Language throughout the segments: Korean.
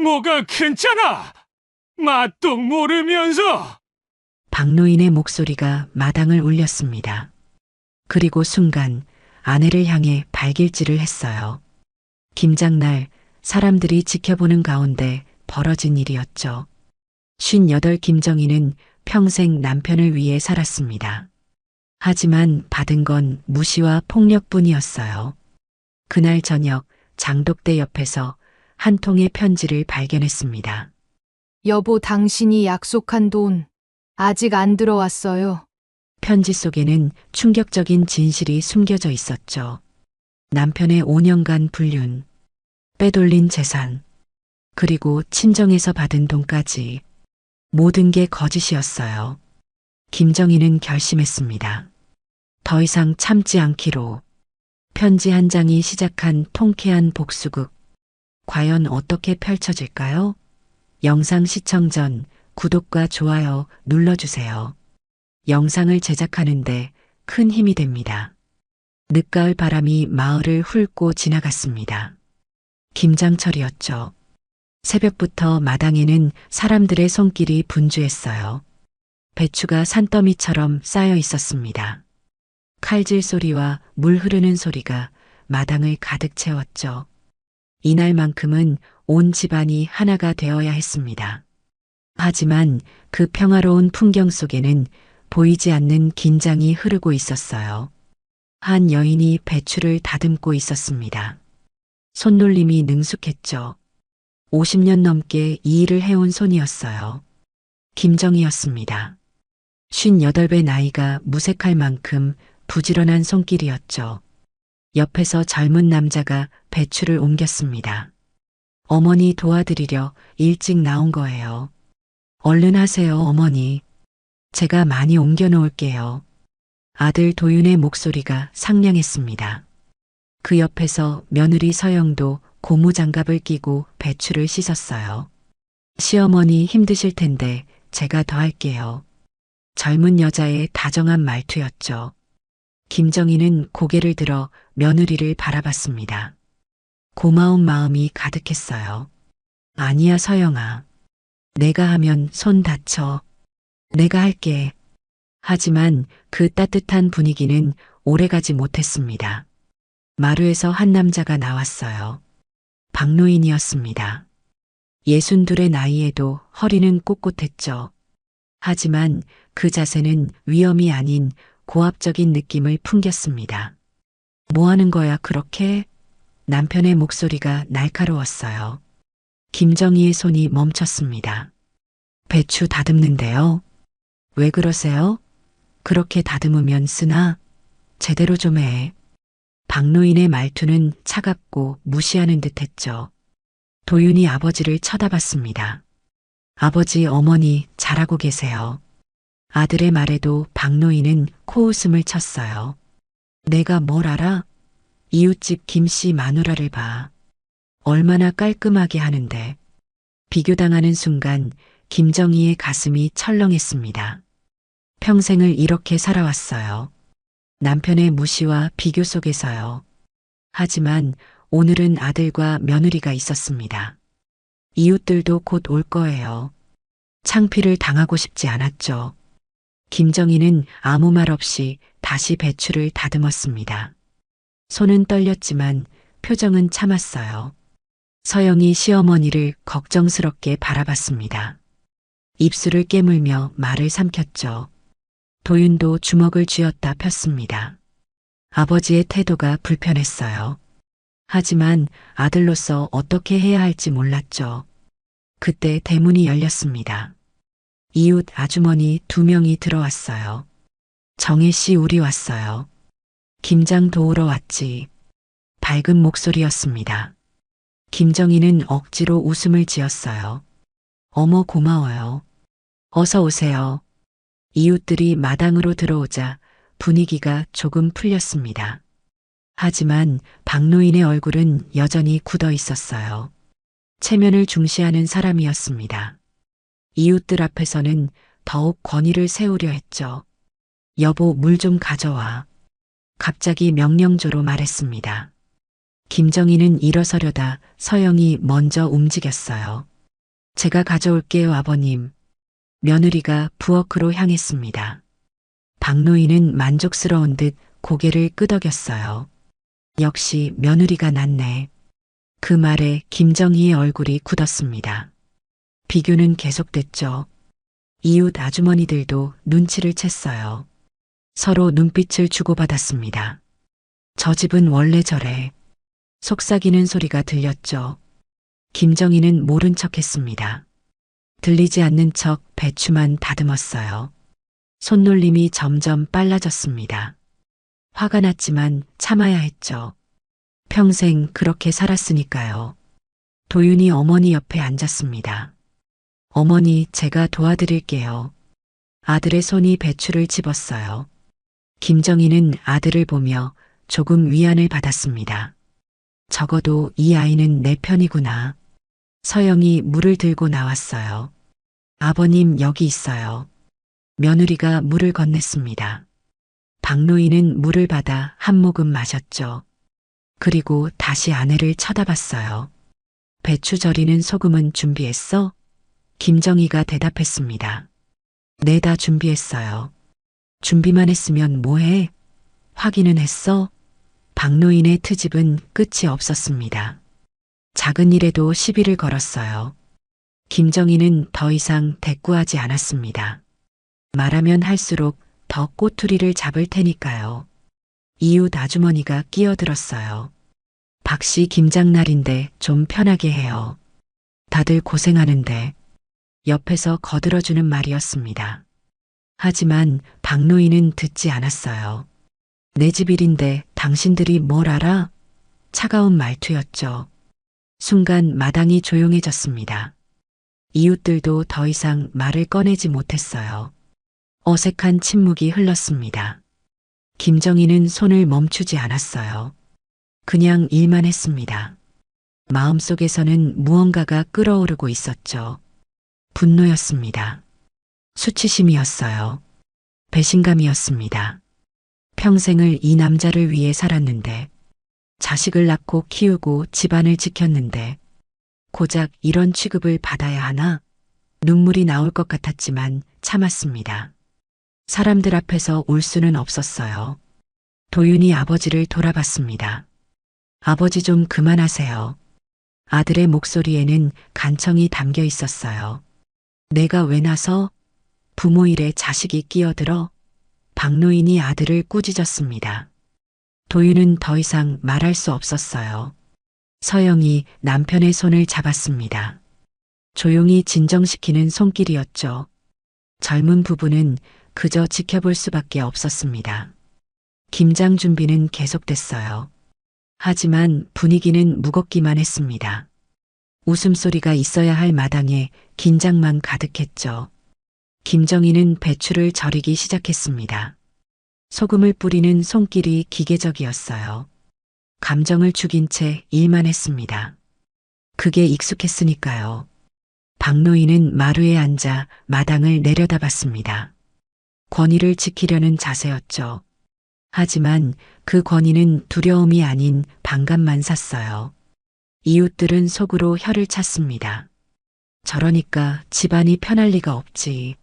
뭐가 괜찮아? 맛도 모르면서. 박노인의 목소리가 마당을 울렸습니다. 그리고 순간 아내를 향해 발길질을 했어요. 김장날 사람들이 지켜보는 가운데 벌어진 일이었죠. 58 김정희는 평생 남편을 위해 살았습니다. 하지만 받은 건 무시와 폭력뿐이었어요. 그날 저녁 장독대 옆에서 한 통의 편지를 발견했습니다. 여보, 당신이 약속한 돈 아직 안 들어왔어요. 편지 속에는 충격적인 진실이 숨겨져 있었죠. 남편의 5년간 불륜, 빼돌린 재산, 그리고 친정에서 받은 돈까지 모든 게 거짓이었어요. 김정희는 결심했습니다. 더 이상 참지 않기로. 편지 한 장이 시작한 통쾌한 복수극. 과연 어떻게 펼쳐질까요? 영상 시청 전 구독과 좋아요 눌러주세요. 영상을 제작하는데 큰 힘이 됩니다. 늦가을 바람이 마을을 훑고 지나갔습니다. 김장철이었죠. 새벽부터 마당에는 사람들의 손길이 분주했어요. 배추가 산더미처럼 쌓여 있었습니다. 칼질 소리와 물 흐르는 소리가 마당을 가득 채웠죠. 이날만큼은 온 집안이 하나가 되어야 했습니다. 하지만 그 평화로운 풍경 속에는 보이지 않는 긴장이 흐르고 있었어요. 한 여인이 배추를 다듬고 있었습니다. 손놀림이 능숙했죠. 50년 넘게 이 일을 해온 손이었어요. 김정희였습니다. 58배 나이가 무색할 만큼 부지런한 손길이었죠. 옆에서 젊은 남자가 배추를 옮겼습니다. 어머니 도와드리려 일찍 나온 거예요. 얼른 하세요, 어머니. 제가 많이 옮겨 놓을게요. 아들 도윤의 목소리가 상냥했습니다. 그 옆에서 며느리 서영도 고무장갑을 끼고 배추를 씻었어요. 시어머니 힘드실 텐데 제가 더 할게요. 젊은 여자의 다정한 말투였죠. 김정희는 고개를 들어 며느리를 바라봤습니다. 고마운 마음이 가득했어요. 아니야, 서영아. 내가 하면 손 다쳐. 내가 할게. 하지만 그 따뜻한 분위기는 오래가지 못했습니다. 마루에서 한 남자가 나왔어요. 박노인이었습니다. 62의 나이에도 허리는 꼿꼿했죠. 하지만 그 자세는 위험이 아닌 고압적인 느낌을 풍겼습니다. 뭐 하는 거야, 그렇게? 남편의 목소리가 날카로웠어요. 김정희의 손이 멈췄습니다. 배추 다듬는데요. 왜 그러세요? 그렇게 다듬으면 쓰나? 제대로 좀 해. 박노인의 말투는 차갑고 무시하는 듯했죠. 도윤이 아버지를 쳐다봤습니다. 아버지, 어머니 잘하고 계세요. 아들의 말에도 박노인은 코웃음을 쳤어요. 내가 뭘 알아? 이웃집 김씨 마누라를 봐. 얼마나 깔끔하게 하는데. 비교당하는 순간 김정희의 가슴이 철렁했습니다. 평생을 이렇게 살아왔어요. 남편의 무시와 비교 속에서요. 하지만 오늘은 아들과 며느리가 있었습니다. 이웃들도 곧 올 거예요. 창피를 당하고 싶지 않았죠. 김정희는 아무 말 없이 다시 배추를 다듬었습니다. 손은 떨렸지만 표정은 참았어요. 서영이 시어머니를 걱정스럽게 바라봤습니다. 입술을 깨물며 말을 삼켰죠. 도윤도 주먹을 쥐었다 폈습니다. 아버지의 태도가 불편했어요. 하지만 아들로서 어떻게 해야 할지 몰랐죠. 그때 대문이 열렸습니다. 이웃 아주머니 2명이 들어왔어요. 정혜 씨, 우리 왔어요. 김장 도우러 왔지. 밝은 목소리였습니다. 김정희는 억지로 웃음을 지었어요. 어머, 고마워요. 어서 오세요. 이웃들이 마당으로 들어오자 분위기가 조금 풀렸습니다. 하지만 박노인의 얼굴은 여전히 굳어 있었어요. 체면을 중시하는 사람이었습니다. 이웃들 앞에서는 더욱 권위를 세우려 했죠. 여보, 물 좀 가져와. 갑자기 명령조로 말했습니다. 김정희는 일어서려다 서영이 먼저 움직였어요. 제가 가져올게요, 아버님. 며느리가 부엌으로 향했습니다. 박노인은 만족스러운 듯 고개를 끄덕였어요. 역시 며느리가 낫네. 그 말에 김정희의 얼굴이 굳었습니다. 비교는 계속됐죠. 이웃 아주머니들도 눈치를 챘어요. 서로 눈빛을 주고받았습니다. 저 집은 원래 저래. 속삭이는 소리가 들렸죠. 김정희는 모른 척 했습니다. 들리지 않는 척 배추만 다듬었어요. 손놀림이 점점 빨라졌습니다. 화가 났지만 참아야 했죠. 평생 그렇게 살았으니까요. 도윤이 어머니 옆에 앉았습니다. 어머니, 제가 도와드릴게요. 아들의 손이 배추를 집었어요. 김정희는 아들을 보며 조금 위안을 받았습니다. 적어도 이 아이는 내 편이구나. 서영이 물을 들고 나왔어요. 아버님, 여기 있어요. 며느리가 물을 건넸습니다. 박노인은 물을 받아 한 모금 마셨죠. 그리고 다시 아내를 쳐다봤어요. 배추 절이는 소금은 준비했어? 김정희가 대답했습니다. 네, 다 준비했어요. 준비만 했으면 뭐해? 확인은 했어? 박노인의 트집은 끝이 없었습니다. 작은 일에도 시비를 걸었어요. 김정희는 더 이상 대꾸하지 않았습니다. 말하면 할수록 더 꼬투리를 잡을 테니까요. 이웃 아주머니가 끼어들었어요. 박씨 김장날인데 좀 편하게 해요. 다들 고생하는데. 옆에서 거들어주는 말이었습니다. 하지만 박노인은 듣지 않았어요. 내 집 일인데 당신들이 뭘 알아? 차가운 말투였죠. 순간 마당이 조용해졌습니다. 이웃들도 더 이상 말을 꺼내지 못했어요. 어색한 침묵이 흘렀습니다. 김정희는 손을 멈추지 않았어요. 그냥 일만 했습니다. 마음속에서는 무언가가 끓어오르고 있었죠. 분노였습니다. 수치심이었어요. 배신감이었습니다. 평생을 이 남자를 위해 살았는데, 자식을 낳고 키우고 집안을 지켰는데, 고작 이런 취급을 받아야 하나? 눈물이 나올 것 같았지만 참았습니다. 사람들 앞에서 울 수는 없었어요. 도윤이 아버지를 돌아봤습니다. 아버지, 좀 그만하세요. 아들의 목소리에는 간청이 담겨 있었어요. 내가 왜 나서? 부모 일에 자식이 끼어들어? 박노인이 아들을 꾸짖었습니다. 도윤은 더 이상 말할 수 없었어요. 서영이 남편의 손을 잡았습니다. 조용히 진정시키는 손길이었죠. 젊은 부부는 그저 지켜볼 수밖에 없었습니다. 김장 준비는 계속됐어요. 하지만 분위기는 무겁기만 했습니다. 웃음소리가 있어야 할 마당에 긴장만 가득했죠. 김정희는 배추를 절이기 시작했습니다. 소금을 뿌리는 손길이 기계적이었어요. 감정을 죽인 채 일만 했습니다. 그게 익숙했으니까요. 박노인은 마루에 앉아 마당을 내려다봤습니다. 권위를 지키려는 자세였죠. 하지만 그 권위는 두려움이 아닌 반감만 샀어요. 이웃들은 속으로 혀를 찼습니다. 저러니까 집안이 편할 리가 없지.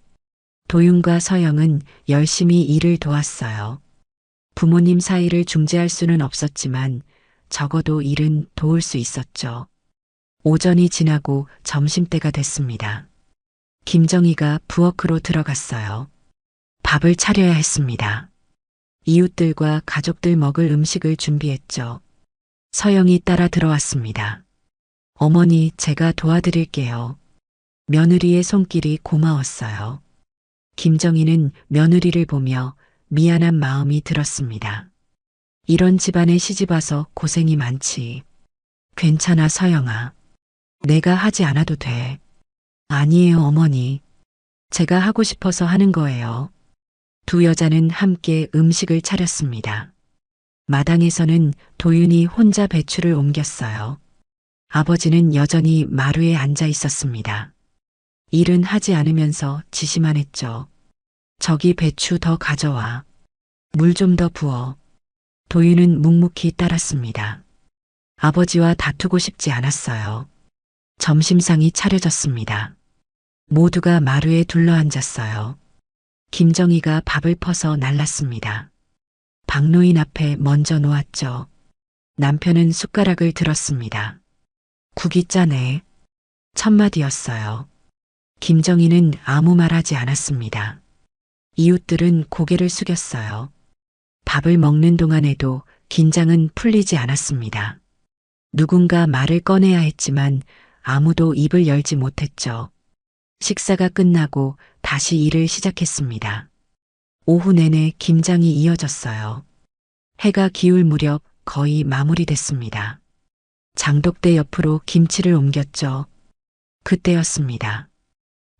도윤과 서영은 열심히 일을 도왔어요. 부모님 사이를 중재할 수는 없었지만 적어도 일은 도울 수 있었죠. 오전이 지나고 점심때가 됐습니다. 김정희가 부엌으로 들어갔어요. 밥을 차려야 했습니다. 이웃들과 가족들 먹을 음식을 준비했죠. 서영이 따라 들어왔습니다. 어머니, 제가 도와드릴게요. 며느리의 손길이 고마웠어요. 김정희는 며느리를 보며 미안한 마음이 들었습니다. 이런 집안에 시집와서 고생이 많지. 괜찮아, 서영아. 내가 하지 않아도 돼. 아니에요, 어머니. 제가 하고 싶어서 하는 거예요. 두 여자는 함께 음식을 차렸습니다. 마당에서는 도윤이 혼자 배추를 옮겼어요. 아버지는 여전히 마루에 앉아 있었습니다. 일은 하지 않으면서 지시만 했죠. 저기 배추 더 가져와. 물 좀 더 부어. 도윤은 묵묵히 따랐습니다. 아버지와 다투고 싶지 않았어요. 점심상이 차려졌습니다. 모두가 마루에 둘러앉았어요. 김정희가 밥을 퍼서 날랐습니다. 박노인 앞에 먼저 놓았죠. 남편은 숟가락을 들었습니다. 국이 짜네. 첫마디였어요. 김정희는 아무 말 하지 않았습니다. 이웃들은 고개를 숙였어요. 밥을 먹는 동안에도 긴장은 풀리지 않았습니다. 누군가 말을 꺼내야 했지만 아무도 입을 열지 못했죠. 식사가 끝나고 다시 일을 시작했습니다. 오후 내내 김장이 이어졌어요. 해가 기울 무렵 거의 마무리됐습니다. 장독대 옆으로 김치를 옮겼죠. 그때였습니다.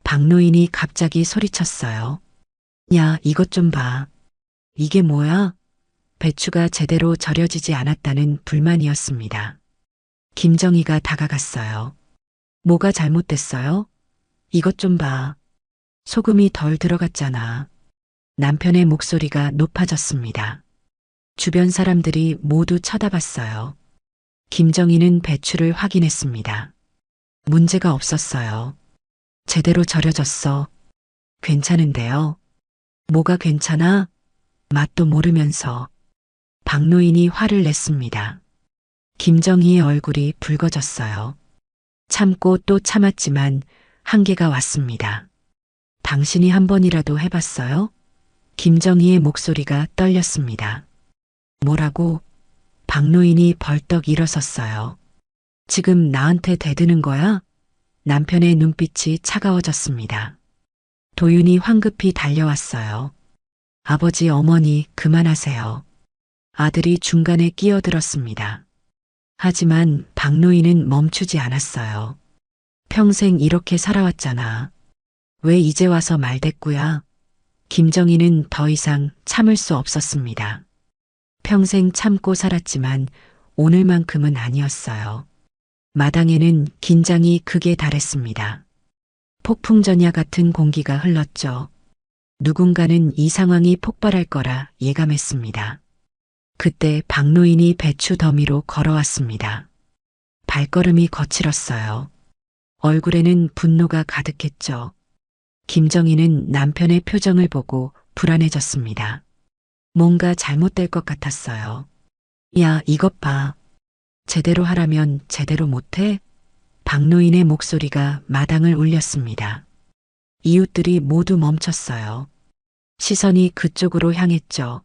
박노인이 갑자기 소리쳤어요. 야, 이것 좀 봐. 이게 뭐야? 배추가 제대로 절여지지 않았다는 불만이었습니다. 김정희가 다가갔어요. 뭐가 잘못됐어요? 이것 좀 봐. 소금이 덜 들어갔잖아. 남편의 목소리가 높아졌습니다. 주변 사람들이 모두 쳐다봤어요. 김정희는 배추를 확인했습니다. 문제가 없었어요. 제대로 절여졌어. 괜찮은데요? 뭐가 괜찮아? 맛도 모르면서. 박노인이 화를 냈습니다. 김정희의 얼굴이 붉어졌어요. 참고 또 참았지만 한계가 왔습니다. 당신이 한 번이라도 해봤어요? 김정희의 목소리가 떨렸습니다. 뭐라고? 박노인이 벌떡 일어섰어요. 지금 나한테 대드는 거야? 남편의 눈빛이 차가워졌습니다. 도윤이 황급히 달려왔어요. 아버지, 어머니, 그만하세요. 아들이 중간에 끼어들었습니다. 하지만 박노인은 멈추지 않았어요. 평생 이렇게 살아왔잖아. 왜 이제 와서 말대꾸야? 김정희는 더 이상 참을 수 없었습니다. 평생 참고 살았지만 오늘만큼은 아니었어요. 마당에는 긴장이 극에 달했습니다. 폭풍전야 같은 공기가 흘렀죠. 누군가는 이 상황이 폭발할 거라 예감했습니다. 그때 박노인이 배추 더미로 걸어왔습니다. 발걸음이 거칠었어요. 얼굴에는 분노가 가득했죠. 김정희는 남편의 표정을 보고 불안해졌습니다. 뭔가 잘못될 것 같았어요. 야, 이것 봐. 제대로 하라면 제대로 못해? 박노인의 목소리가 마당을 울렸습니다. 이웃들이 모두 멈췄어요. 시선이 그쪽으로 향했죠.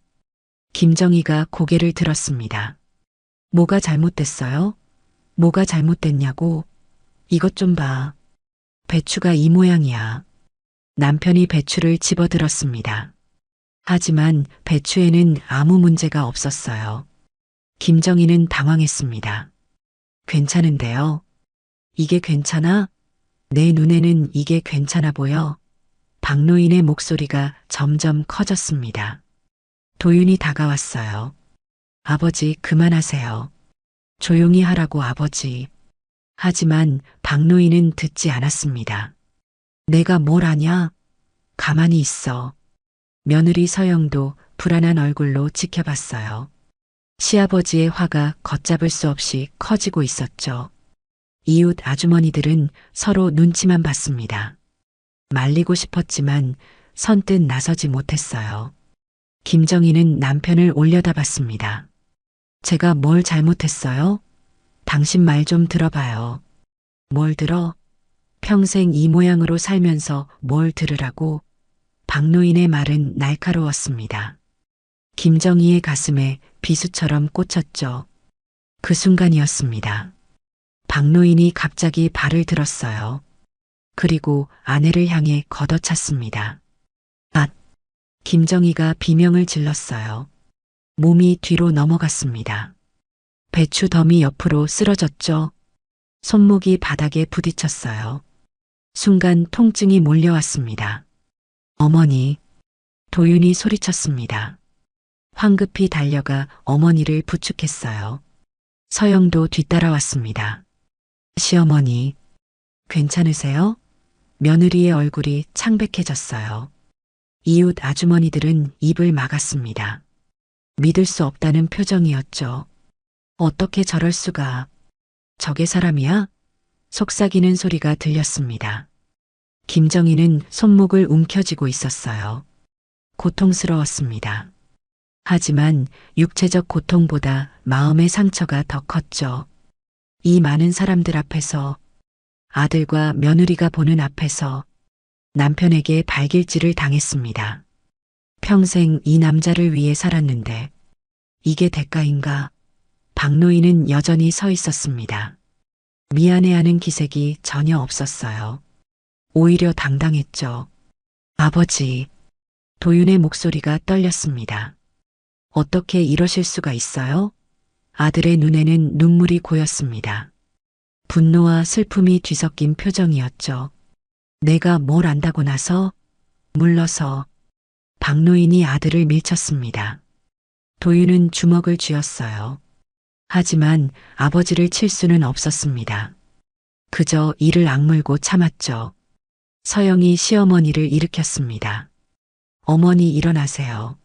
김정희가 고개를 들었습니다. 뭐가 잘못됐어요? 뭐가 잘못됐냐고? 이것 좀 봐. 배추가 이 모양이야. 남편이 배추를 집어들었습니다. 하지만 배추에는 아무 문제가 없었어요. 김정희는 당황했습니다. 괜찮은데요? 이게 괜찮아? 내 눈에는 이게 괜찮아 보여. 박노인의 목소리가 점점 커졌습니다. 도윤이 다가왔어요. 아버지, 그만하세요. 조용히 하라고, 아버지. 하지만 박노인은 듣지 않았습니다. 내가 뭘 아냐? 가만히 있어. 며느리 서영도 불안한 얼굴로 지켜봤어요. 시아버지의 화가 걷잡을 수 없이 커지고 있었죠. 이웃 아주머니들은 서로 눈치만 봤습니다. 말리고 싶었지만 선뜻 나서지 못했어요. 김정희는 남편을 올려다봤습니다. 제가 뭘 잘못했어요? 당신 말 좀 들어봐요. 뭘 들어? 평생 이 모양으로 살면서 뭘 들으라고? 박노인의 말은 날카로웠습니다. 김정희의 가슴에 비수처럼 꽂혔죠. 그 순간이었습니다. 박노인이 갑자기 발을 들었어요. 그리고 아내를 향해 걷어찼습니다. 아! 김정희가 비명을 질렀어요. 몸이 뒤로 넘어갔습니다. 배추 더미 옆으로 쓰러졌죠. 손목이 바닥에 부딪혔어요. 순간 통증이 몰려왔습니다. 어머니, 도윤이 소리쳤습니다. 황급히 달려가 어머니를 부축했어요. 서영도 뒤따라왔습니다. 시어머니, 괜찮으세요? 며느리의 얼굴이 창백해졌어요. 이웃 아주머니들은 입을 막았습니다. 믿을 수 없다는 표정이었죠. 어떻게 저럴 수가. 저게 사람이야? 속삭이는 소리가 들렸습니다. 김정희는 손목을 움켜쥐고 있었어요. 고통스러웠습니다. 하지만 육체적 고통보다 마음의 상처가 더 컸죠. 이 많은 사람들 앞에서, 아들과 며느리가 보는 앞에서 남편에게 발길질을 당했습니다. 평생 이 남자를 위해 살았는데 이게 대가인가? 박노인은 여전히 서 있었습니다. 미안해하는 기색이 전혀 없었어요. 오히려 당당했죠. 아버지, 도윤의 목소리가 떨렸습니다. 어떻게 이러실 수가 있어요? 아들의 눈에는 눈물이 고였습니다. 분노와 슬픔이 뒤섞인 표정이었죠. 내가 뭘 안다고 나서? 물러서. 박노인이 아들을 밀쳤습니다. 도윤은 주먹을 쥐었어요. 하지만 아버지를 칠 수는 없었습니다. 그저 이를 악물고 참았죠. 서영이 시어머니를 일으켰습니다. 어머니 일어나세요.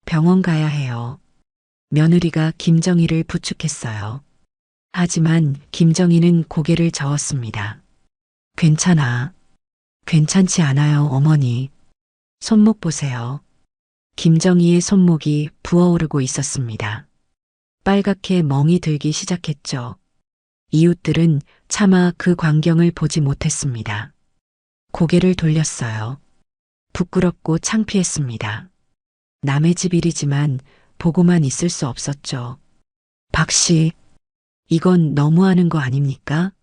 병원 가야 해요. 며느리가 김정희를 부축했어요. 하지만 김정희는 고개를 저었습니다. 괜찮아. 괜찮지 않아요, 어머니. 손목 보세요. 김정희의 손목이 부어오르고 있었습니다. 빨갛게 멍이 들기 시작했죠. 이웃들은 차마 그 광경을 보지 못했습니다. 고개를 돌렸어요. 부끄럽고 창피했습니다. 남의 집 일이지만 보고만 있을 수 없었죠. 박 씨, 이건 너무하는 거 아닙니까?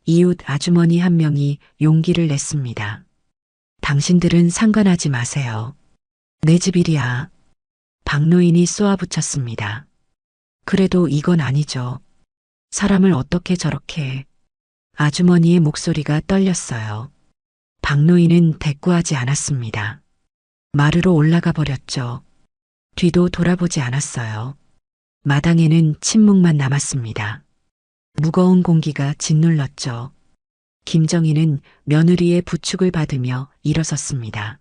이웃 아주머니 한 명이 용기를 냈습니다. 당신들은 상관하지 마세요. 내 집 일이야. 박노인이 쏘아붙였습니다. 그래도 이건 아니죠. 사람을 어떻게 저렇게. 아주머니의 목소리가 떨렸어요. 박노인은 대꾸하지 않았습니다. 마루로 올라가 버렸죠. 뒤도 돌아보지 않았어요. 마당에는 침묵만 남았습니다. 무거운 공기가 짓눌렀죠. 김정희는 며느리의 부축을 받으며 일어섰습니다.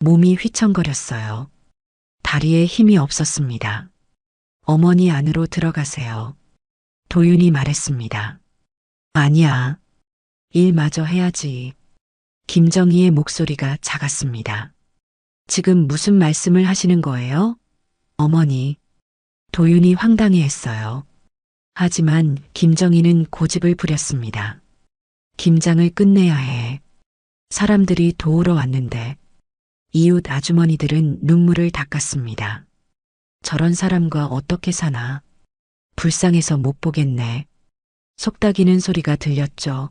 몸이 휘청거렸어요. 다리에 힘이 없었습니다. 어머니 안으로 들어가세요. 도윤이 말했습니다. 아니야. 일마저 해야지. 김정희의 목소리가 작았습니다. 지금 무슨 말씀을 하시는 거예요? 어머니. 도윤이 황당해했어요. 하지만 김정희는 고집을 부렸습니다. 김장을 끝내야 해. 사람들이 도우러 왔는데. 이웃 아주머니들은 눈물을 닦았습니다. 저런 사람과 어떻게 사나. 불쌍해서 못 보겠네. 속닥이는 소리가 들렸죠.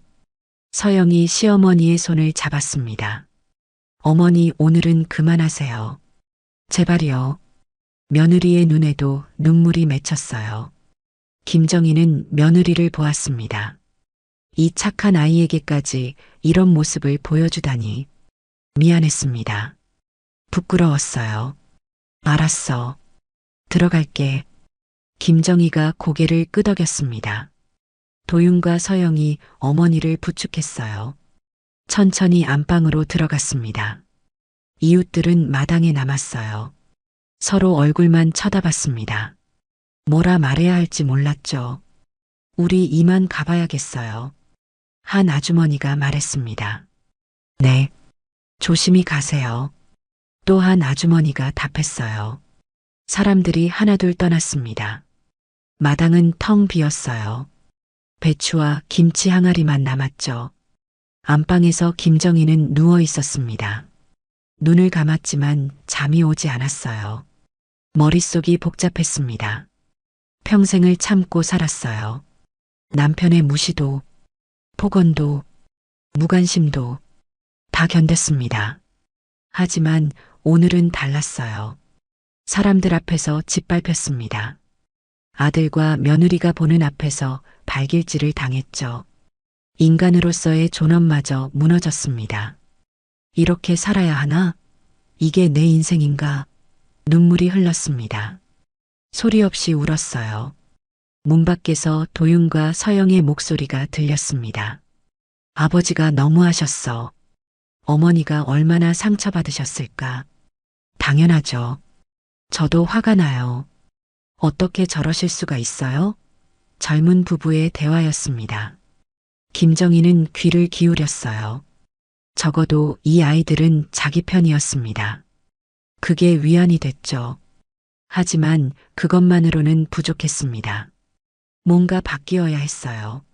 서영이 시어머니의 손을 잡았습니다. 어머니, 오늘은 그만하세요. 제발요. 며느리의 눈에도 눈물이 맺혔어요. 김정희는 며느리를 보았습니다. 이 착한 아이에게까지 이런 모습을 보여주다니. 미안했습니다. 부끄러웠어요. 알았어. 들어갈게. 김정희가 고개를 끄덕였습니다. 도윤과 서영이 어머니를 부축했어요. 천천히 안방으로 들어갔습니다. 이웃들은 마당에 남았어요. 서로 얼굴만 쳐다봤습니다. 뭐라 말해야 할지 몰랐죠. 우리 이만 가봐야겠어요. 한 아주머니가 말했습니다. 네. 조심히 가세요. 또 한 아주머니가 답했어요. 사람들이 하나둘 떠났습니다. 마당은 텅 비었어요. 배추와 김치 항아리만 남았죠. 안방에서 김정희는 누워 있었습니다. 눈을 감았지만 잠이 오지 않았어요. 머릿속이 복잡했습니다. 평생을 참고 살았어요. 남편의 무시도, 폭언도, 무관심도 다 견뎠습니다. 하지만 오늘은 달랐어요. 사람들 앞에서 짓밟혔습니다. 아들과 며느리가 보는 앞에서 발길질을 당했죠. 인간으로서의 존엄마저 무너졌습니다. 이렇게 살아야 하나? 이게 내 인생인가? 눈물이 흘렀습니다. 소리 없이 울었어요. 문 밖에서 도윤과 서영의 목소리가 들렸습니다. 아버지가 너무하셨어. 어머니가 얼마나 상처받으셨을까? 당연하죠. 저도 화가 나요. 어떻게 저러실 수가 있어요? 젊은 부부의 대화였습니다. 김정희는 귀를 기울였어요. 적어도 이 아이들은 자기 편이었습니다. 그게 위안이 됐죠. 하지만 그것만으로는 부족했습니다. 뭔가 바뀌어야 했어요.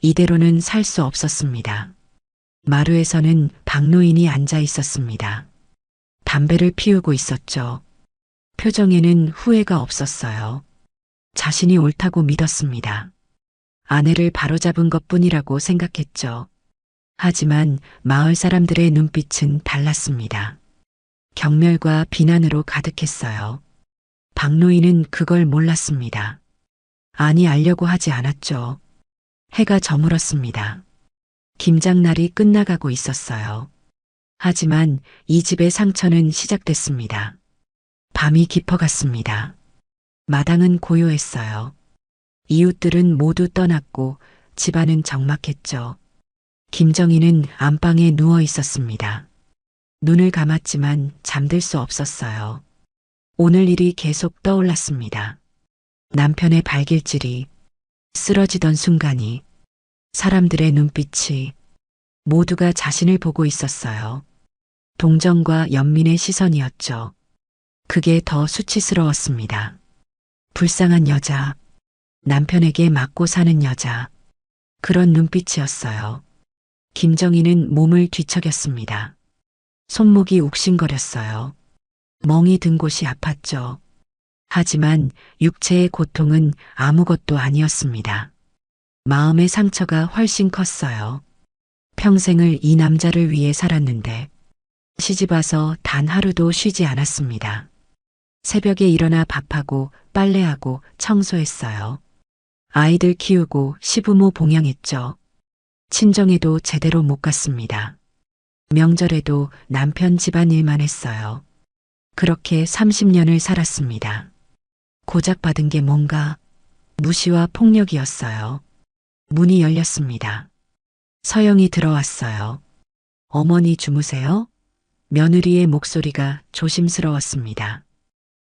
이대로는 살 수 없었습니다. 마루에서는 박노인이 앉아 있었습니다. 담배를 피우고 있었죠. 표정에는 후회가 없었어요. 자신이 옳다고 믿었습니다. 아내를 바로잡은 것뿐이라고 생각했죠. 하지만 마을 사람들의 눈빛은 달랐습니다. 경멸과 비난으로 가득했어요. 박노인은 그걸 몰랐습니다. 아니, 알려고 하지 않았죠. 해가 저물었습니다. 김장날이 끝나가고 있었어요. 하지만 이 집의 상처는 시작됐습니다. 밤이 깊어갔습니다. 마당은 고요했어요. 이웃들은 모두 떠났고 집안은 적막했죠. 김정희는 안방에 누워 있었습니다. 눈을 감았지만 잠들 수 없었어요. 오늘 일이 계속 떠올랐습니다. 남편의 발길질이, 쓰러지던 순간이, 사람들의 눈빛이, 모두가 자신을 보고 있었어요. 동정과 연민의 시선이었죠. 그게 더 수치스러웠습니다. 불쌍한 여자, 남편에게 맞고 사는 여자, 그런 눈빛이었어요. 김정희는 몸을 뒤척였습니다. 손목이 욱신거렸어요. 멍이 든 곳이 아팠죠. 하지만 육체의 고통은 아무것도 아니었습니다. 마음의 상처가 훨씬 컸어요. 평생을 이 남자를 위해 살았는데 시집와서 단 하루도 쉬지 않았습니다. 새벽에 일어나 밥하고 빨래하고 청소했어요. 아이들 키우고 시부모 봉양했죠. 친정에도 제대로 못 갔습니다. 명절에도 남편 집안일만 했어요. 그렇게 30년을 살았습니다. 고작 받은 게 뭔가 무시와 폭력이었어요. 문이 열렸습니다. 서영이 들어왔어요. 어머니 주무세요? 며느리의 목소리가 조심스러웠습니다.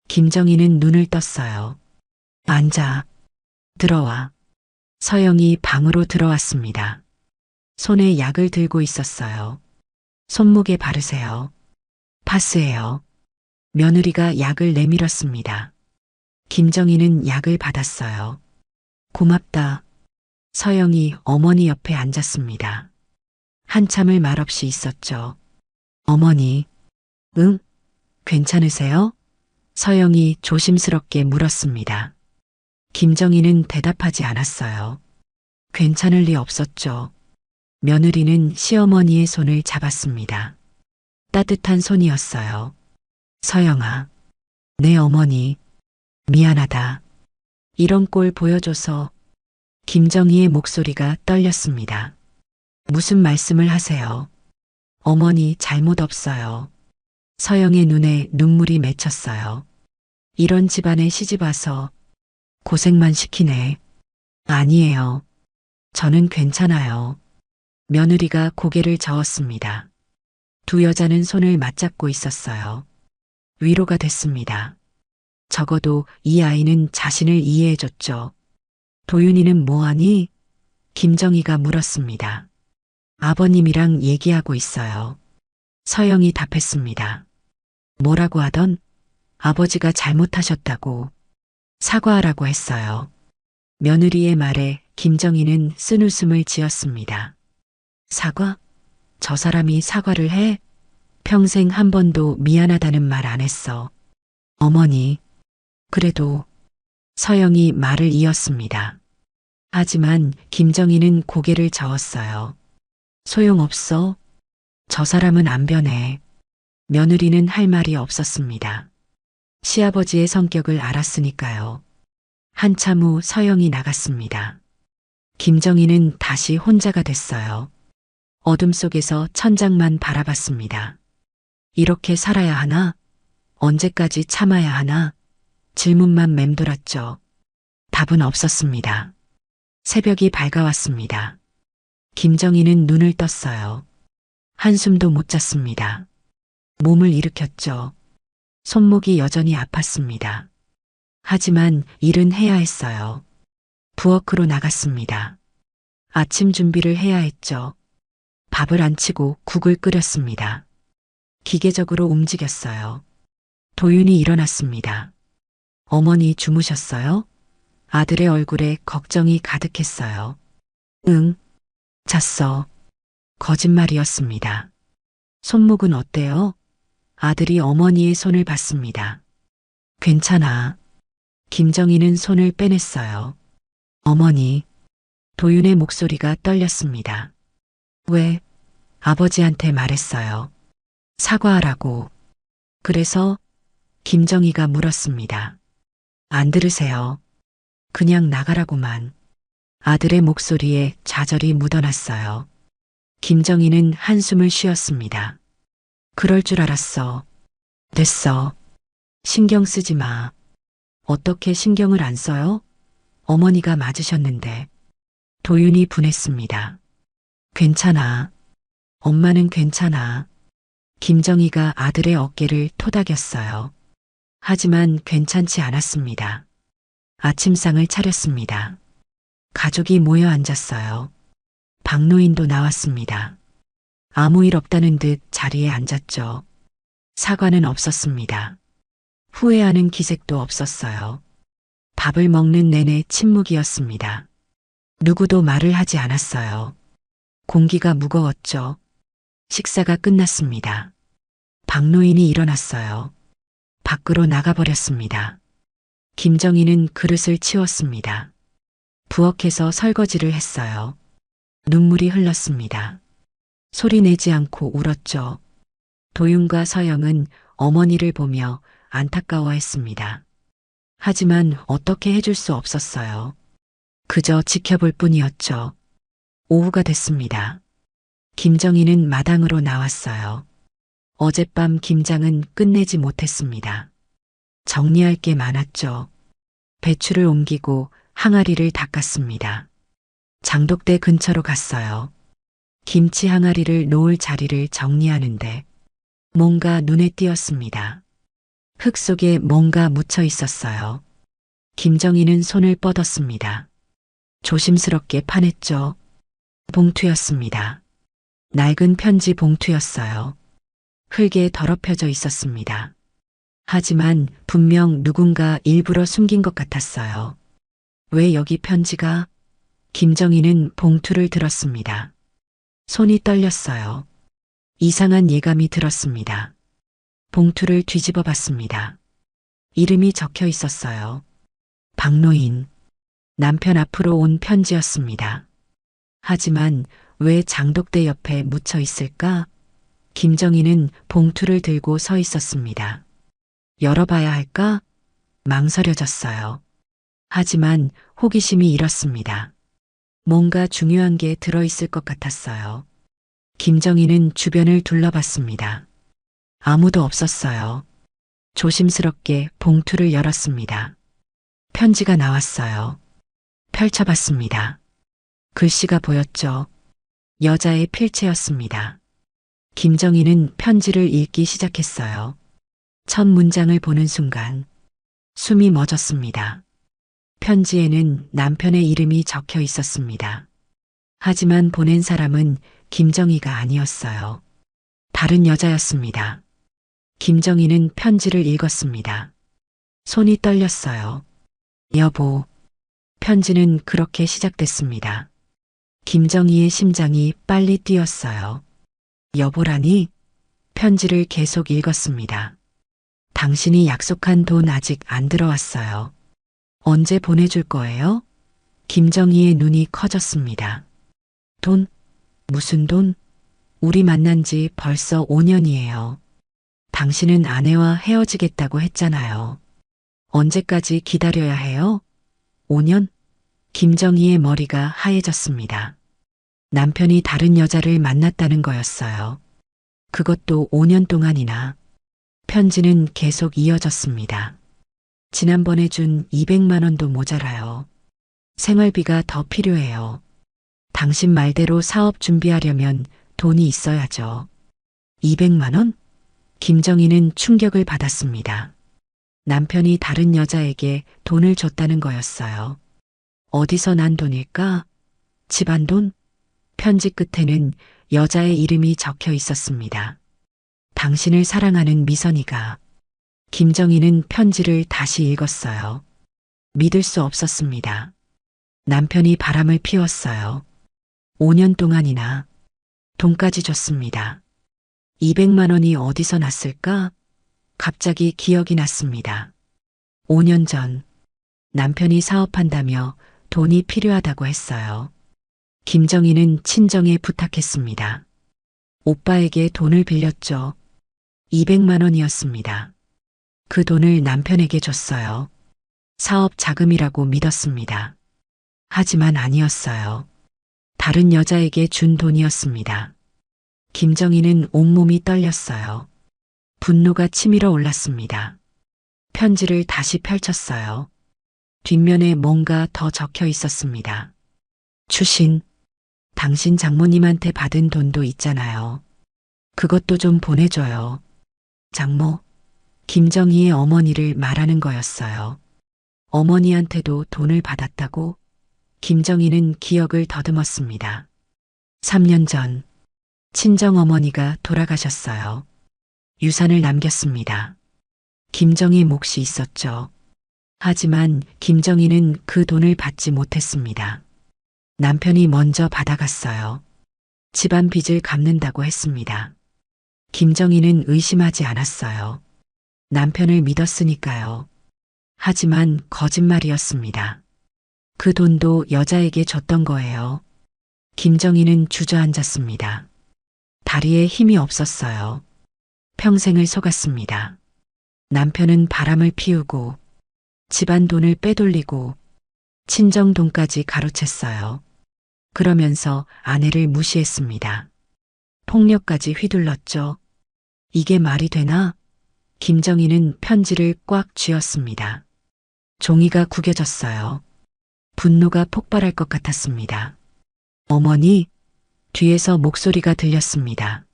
김정희는 눈을 떴어요. 앉아. 들어와. 서영이 방으로 들어왔습니다. 손에 약을 들고 있었어요. 손목에 바르세요. 파스예요. 며느리가 약을 내밀었습니다. 김정희는 약을 받았어요. 고맙다. 서영이 어머니 옆에 앉았습니다. 한참을 말없이 있었죠. 어머니, 응? 괜찮으세요? 서영이 조심스럽게 물었습니다. 김정희는 대답하지 않았어요. 괜찮을 리 없었죠. 며느리는 시어머니의 손을 잡았습니다. 따뜻한 손이었어요. 서영아, 내 어머니, 미안하다. 이런 꼴 보여줘서. 김정희의 목소리가 떨렸습니다. 무슨 말씀을 하세요? 어머니 잘못 없어요. 서영의 눈에 눈물이 맺혔어요. 이런 집안에 시집와서 고생만 시키네. 아니에요. 저는 괜찮아요. 며느리가 고개를 저었습니다. 두 여자는 손을 맞잡고 있었어요. 위로가 됐습니다. 적어도 이 아이는 자신을 이해해줬죠. 도윤이는 뭐하니? 김정희가 물었습니다. 아버님이랑 얘기하고 있어요. 서영이 답했습니다. 뭐라고 하던? 아버지가 잘못하셨다고. 사과하라고 했어요. 며느리의 말에 김정희는 쓴웃음을 지었습니다. 사과? 저 사람이 사과를 해? 평생 한 번도 미안하다는 말 안 했어. 어머니, 그래도. 서영이 말을 이었습니다. 하지만 김정희는 고개를 저었어요. 소용없어. 저 사람은 안 변해. 며느리는 할 말이 없었습니다. 시아버지의 성격을 알았으니까요. 한참 후 서영이 나갔습니다. 김정희는 다시 혼자가 됐어요. 어둠 속에서 천장만 바라봤습니다. 이렇게 살아야 하나? 언제까지 참아야 하나? 질문만 맴돌았죠. 답은 없었습니다. 새벽이 밝아왔습니다. 김정희는 눈을 떴어요. 한숨도 못 잤습니다. 몸을 일으켰죠. 손목이 여전히 아팠습니다. 하지만 일은 해야 했어요. 부엌으로 나갔습니다. 아침 준비를 해야 했죠. 밥을 안 치고 국을 끓였습니다. 기계적으로 움직였어요. 도윤이 일어났습니다. 어머니 주무셨어요? 아들의 얼굴에 걱정이 가득했어요. 응, 잤어. 거짓말이었습니다. 손목은 어때요? 아들이 어머니의 손을 봤습니다. 괜찮아. 김정희는 손을 빼냈어요. 어머니, 도윤의 목소리가 떨렸습니다. 왜? 아버지한테 말했어요. 사과하라고. 그래서 김정희가 물었습니다. 안 들으세요. 그냥 나가라고만. 아들의 목소리에 좌절이 묻어났어요. 김정희는 한숨을 쉬었습니다. 그럴 줄 알았어. 됐어. 신경 쓰지 마. 어떻게 신경을 안 써요? 어머니가 맞으셨는데. 도윤이 분했습니다. 괜찮아. 엄마는 괜찮아. 김정희가 아들의 어깨를 토닥였어요. 하지만 괜찮지 않았습니다. 아침상을 차렸습니다. 가족이 모여 앉았어요. 박노인도 나왔습니다. 아무 일 없다는 듯 자리에 앉았죠. 사과는 없었습니다. 후회하는 기색도 없었어요. 밥을 먹는 내내 침묵이었습니다. 누구도 말을 하지 않았어요. 공기가 무거웠죠. 식사가 끝났습니다. 박노인이 일어났어요. 밖으로 나가버렸습니다. 김정희는 그릇을 치웠습니다. 부엌에서 설거지를 했어요. 눈물이 흘렀습니다. 소리 내지 않고 울었죠. 도윤과 서영은 어머니를 보며 안타까워했습니다. 하지만 어떻게 해줄 수 없었어요. 그저 지켜볼 뿐이었죠. 오후가 됐습니다. 김정희는 마당으로 나왔어요. 어젯밤 김장은 끝내지 못했습니다. 정리할 게 많았죠. 배추를 옮기고 항아리를 닦았습니다. 장독대 근처로 갔어요. 김치 항아리를 놓을 자리를 정리하는데 뭔가 눈에 띄었습니다. 흙 속에 뭔가 묻혀 있었어요. 김정희는 손을 뻗었습니다. 조심스럽게 파냈죠. 봉투였습니다. 낡은 편지 봉투였어요. 흙에 더럽혀져 있었습니다. 하지만 분명 누군가 일부러 숨긴 것 같았어요. 왜 여기 편지가? 김정희는 봉투를 들었습니다. 손이 떨렸어요. 이상한 예감이 들었습니다. 봉투를 뒤집어 봤습니다. 이름이 적혀 있었어요. 박노인. 남편 앞으로 온 편지였습니다. 하지만 왜 장독대 옆에 묻혀 있을까? 김정희는 봉투를 들고 서 있었습니다. 열어봐야 할까? 망설여졌어요. 하지만 호기심이 일었습니다. 뭔가 중요한 게 들어있을 것 같았어요. 김정희는 주변을 둘러봤습니다. 아무도 없었어요. 조심스럽게 봉투를 열었습니다. 편지가 나왔어요. 펼쳐봤습니다. 글씨가 보였죠. 여자의 필체였습니다. 김정희는 편지를 읽기 시작했어요. 첫 문장을 보는 순간 숨이 멎었습니다. 편지에는 남편의 이름이 적혀 있었습니다. 하지만 보낸 사람은 김정희가 아니었어요. 다른 여자였습니다. 김정희는 편지를 읽었습니다. 손이 떨렸어요. 여보. 편지는 그렇게 시작됐습니다. 김정희의 심장이 빨리 뛰었어요. 여보라니? 편지를 계속 읽었습니다. 당신이 약속한 돈 아직 안 들어왔어요. 언제 보내줄 거예요? 김정희의 눈이 커졌습니다. 돈? 무슨 돈? 우리 만난 지 벌써 5년이에요. 당신은 아내와 헤어지겠다고 했잖아요. 언제까지 기다려야 해요? 5년? 김정희의 머리가 하얘졌습니다. 남편이 다른 여자를 만났다는 거였어요. 그것도 5년 동안이나. 편지는 계속 이어졌습니다. 지난번에 준 200만 원도 모자라요. 생활비가 더 필요해요. 당신 말대로 사업 준비하려면 돈이 있어야죠. 200만 원? 김정희는 충격을 받았습니다. 남편이 다른 여자에게 돈을 줬다는 거였어요. 어디서 난 돈일까? 집안 돈? 편지 끝에는 여자의 이름이 적혀 있었습니다. 당신을 사랑하는 미선이가. 김정희는 편지를 다시 읽었어요. 믿을 수 없었습니다. 남편이 바람을 피웠어요. 5년 동안이나 돈까지 줬습니다. 200만 원이 어디서 났을까? 갑자기 기억이 났습니다. 5년 전 남편이 사업한다며 돈이 필요하다고 했어요. 김정희는 친정에 부탁했습니다. 오빠에게 돈을 빌렸죠. 200만 원이었습니다. 그 돈을 남편에게 줬어요. 사업 자금이라고 믿었습니다. 하지만 아니었어요. 다른 여자에게 준 돈이었습니다. 김정희는 온몸이 떨렸어요. 분노가 치밀어 올랐습니다. 편지를 다시 펼쳤어요. 뒷면에 뭔가 더 적혀 있었습니다. 추신, 당신 장모님한테 받은 돈도 있잖아요. 그것도 좀 보내줘요. 장모, 김정희의 어머니를 말하는 거였어요. 어머니한테도 돈을 받았다고? 김정희는 기억을 더듬었습니다. 3년 전 친정어머니가 돌아가셨어요. 유산을 남겼습니다. 김정희 몫이 있었죠. 하지만 김정희는 그 돈을 받지 못했습니다. 남편이 먼저 받아갔어요. 집안 빚을 갚는다고 했습니다. 김정희는 의심하지 않았어요. 남편을 믿었으니까요. 하지만 거짓말이었습니다. 그 돈도 여자에게 줬던 거예요. 김정희는 주저앉았습니다. 다리에 힘이 없었어요. 평생을 속았습니다. 남편은 바람을 피우고 집안 돈을 빼돌리고 친정 돈까지 가로챘어요. 그러면서 아내를 무시했습니다. 폭력까지 휘둘렀죠. 이게 말이 되나? 김정희는 편지를 꽉 쥐었습니다. 종이가 구겨졌어요. 분노가 폭발할 것 같았습니다. 어머니, 뒤에서 목소리가 들렸습니다.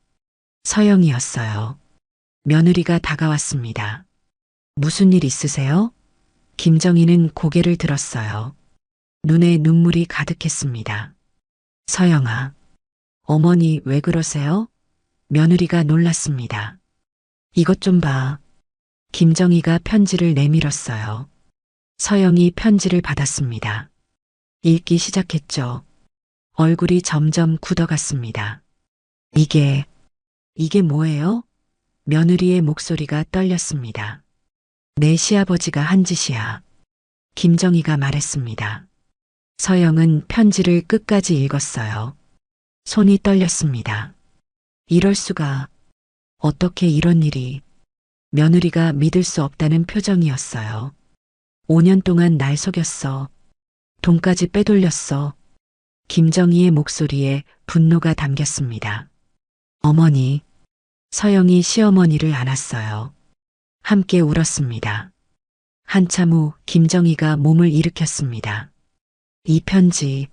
서영이었어요. 며느리가 다가왔습니다. 무슨 일 있으세요? 김정희는 고개를 들었어요. 눈에 눈물이 가득했습니다. 서영아, 어머니 왜 그러세요? 며느리가 놀랐습니다. 이것 좀 봐. 김정희가 편지를 내밀었어요. 서영이 편지를 받았습니다. 읽기 시작했죠. 얼굴이 점점 굳어갔습니다. 이게 뭐예요? 며느리의 목소리가 떨렸습니다. 내 시아버지가 한 짓이야. 김정희가 말했습니다. 서영은 편지를 끝까지 읽었어요. 손이 떨렸습니다. 이럴 수가. 어떻게 이런 일이. 며느리가 믿을 수 없다는 표정이었어요. 5년 동안 날 속였어. 돈까지 빼돌렸어. 김정희의 목소리에 분노가 담겼습니다. 어머니, 서영이 시어머니를 안았어요. 함께 울었습니다. 한참 후 김정희가 몸을 일으켰습니다. 이 편지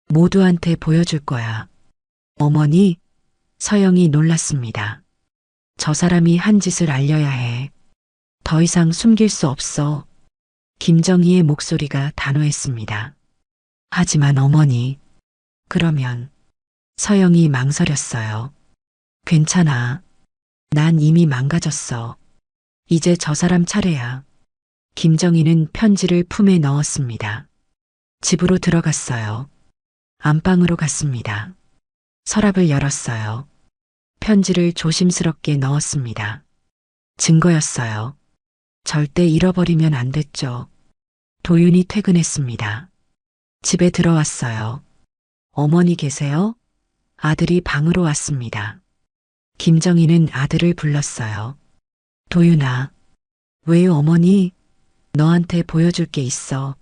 모두한테 보여줄 거야. 어머니, 서영이 놀랐습니다. 저 사람이 한 짓을 알려야 해. 더 이상 숨길 수 없어. 김정희의 목소리가 단호했습니다. 하지만 어머니, 그러면 서영이 망설였어요. 괜찮아. 난 이미 망가졌어. 이제 저 사람 차례야. 김정희는 편지를 품에 넣었습니다. 집으로 들어갔어요. 안방으로 갔습니다. 서랍을 열었어요. 편지를 조심스럽게 넣었습니다. 증거였어요. 절대 잃어버리면 안 됐죠. 도윤이 퇴근했습니다. 집에 들어왔어요. 어머니 계세요? 아들이 방으로 왔습니다. 김정희는 아들을 불렀어요. 도윤아, 왜 어머니? 너한테 보여줄 게 있어.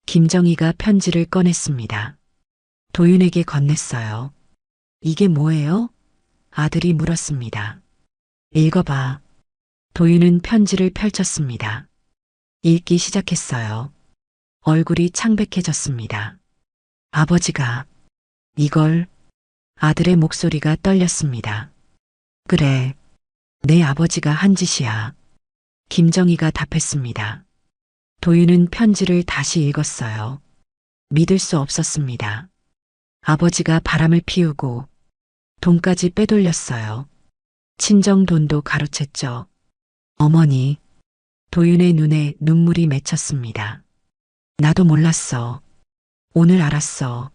김정희가 편지를 꺼냈습니다. 도윤에게 건넸어요. 이게 뭐예요? 아들이 물었습니다. 읽어봐. 도윤은 편지를 펼쳤습니다. 읽기 시작했어요. 얼굴이 창백해졌습니다. 아버지가 이걸. 아들의 목소리가 떨렸습니다. 그래, 내 아버지가 한 짓이야. 김정희가 답했습니다. 도윤은 편지를 다시 읽었어요. 믿을 수 없었습니다. 아버지가 바람을 피우고 돈까지 빼돌렸어요. 친정 돈도 가로챘죠. 어머니, 도윤의 눈에 눈물이 맺혔습니다. 나도 몰랐어. 오늘 알았어.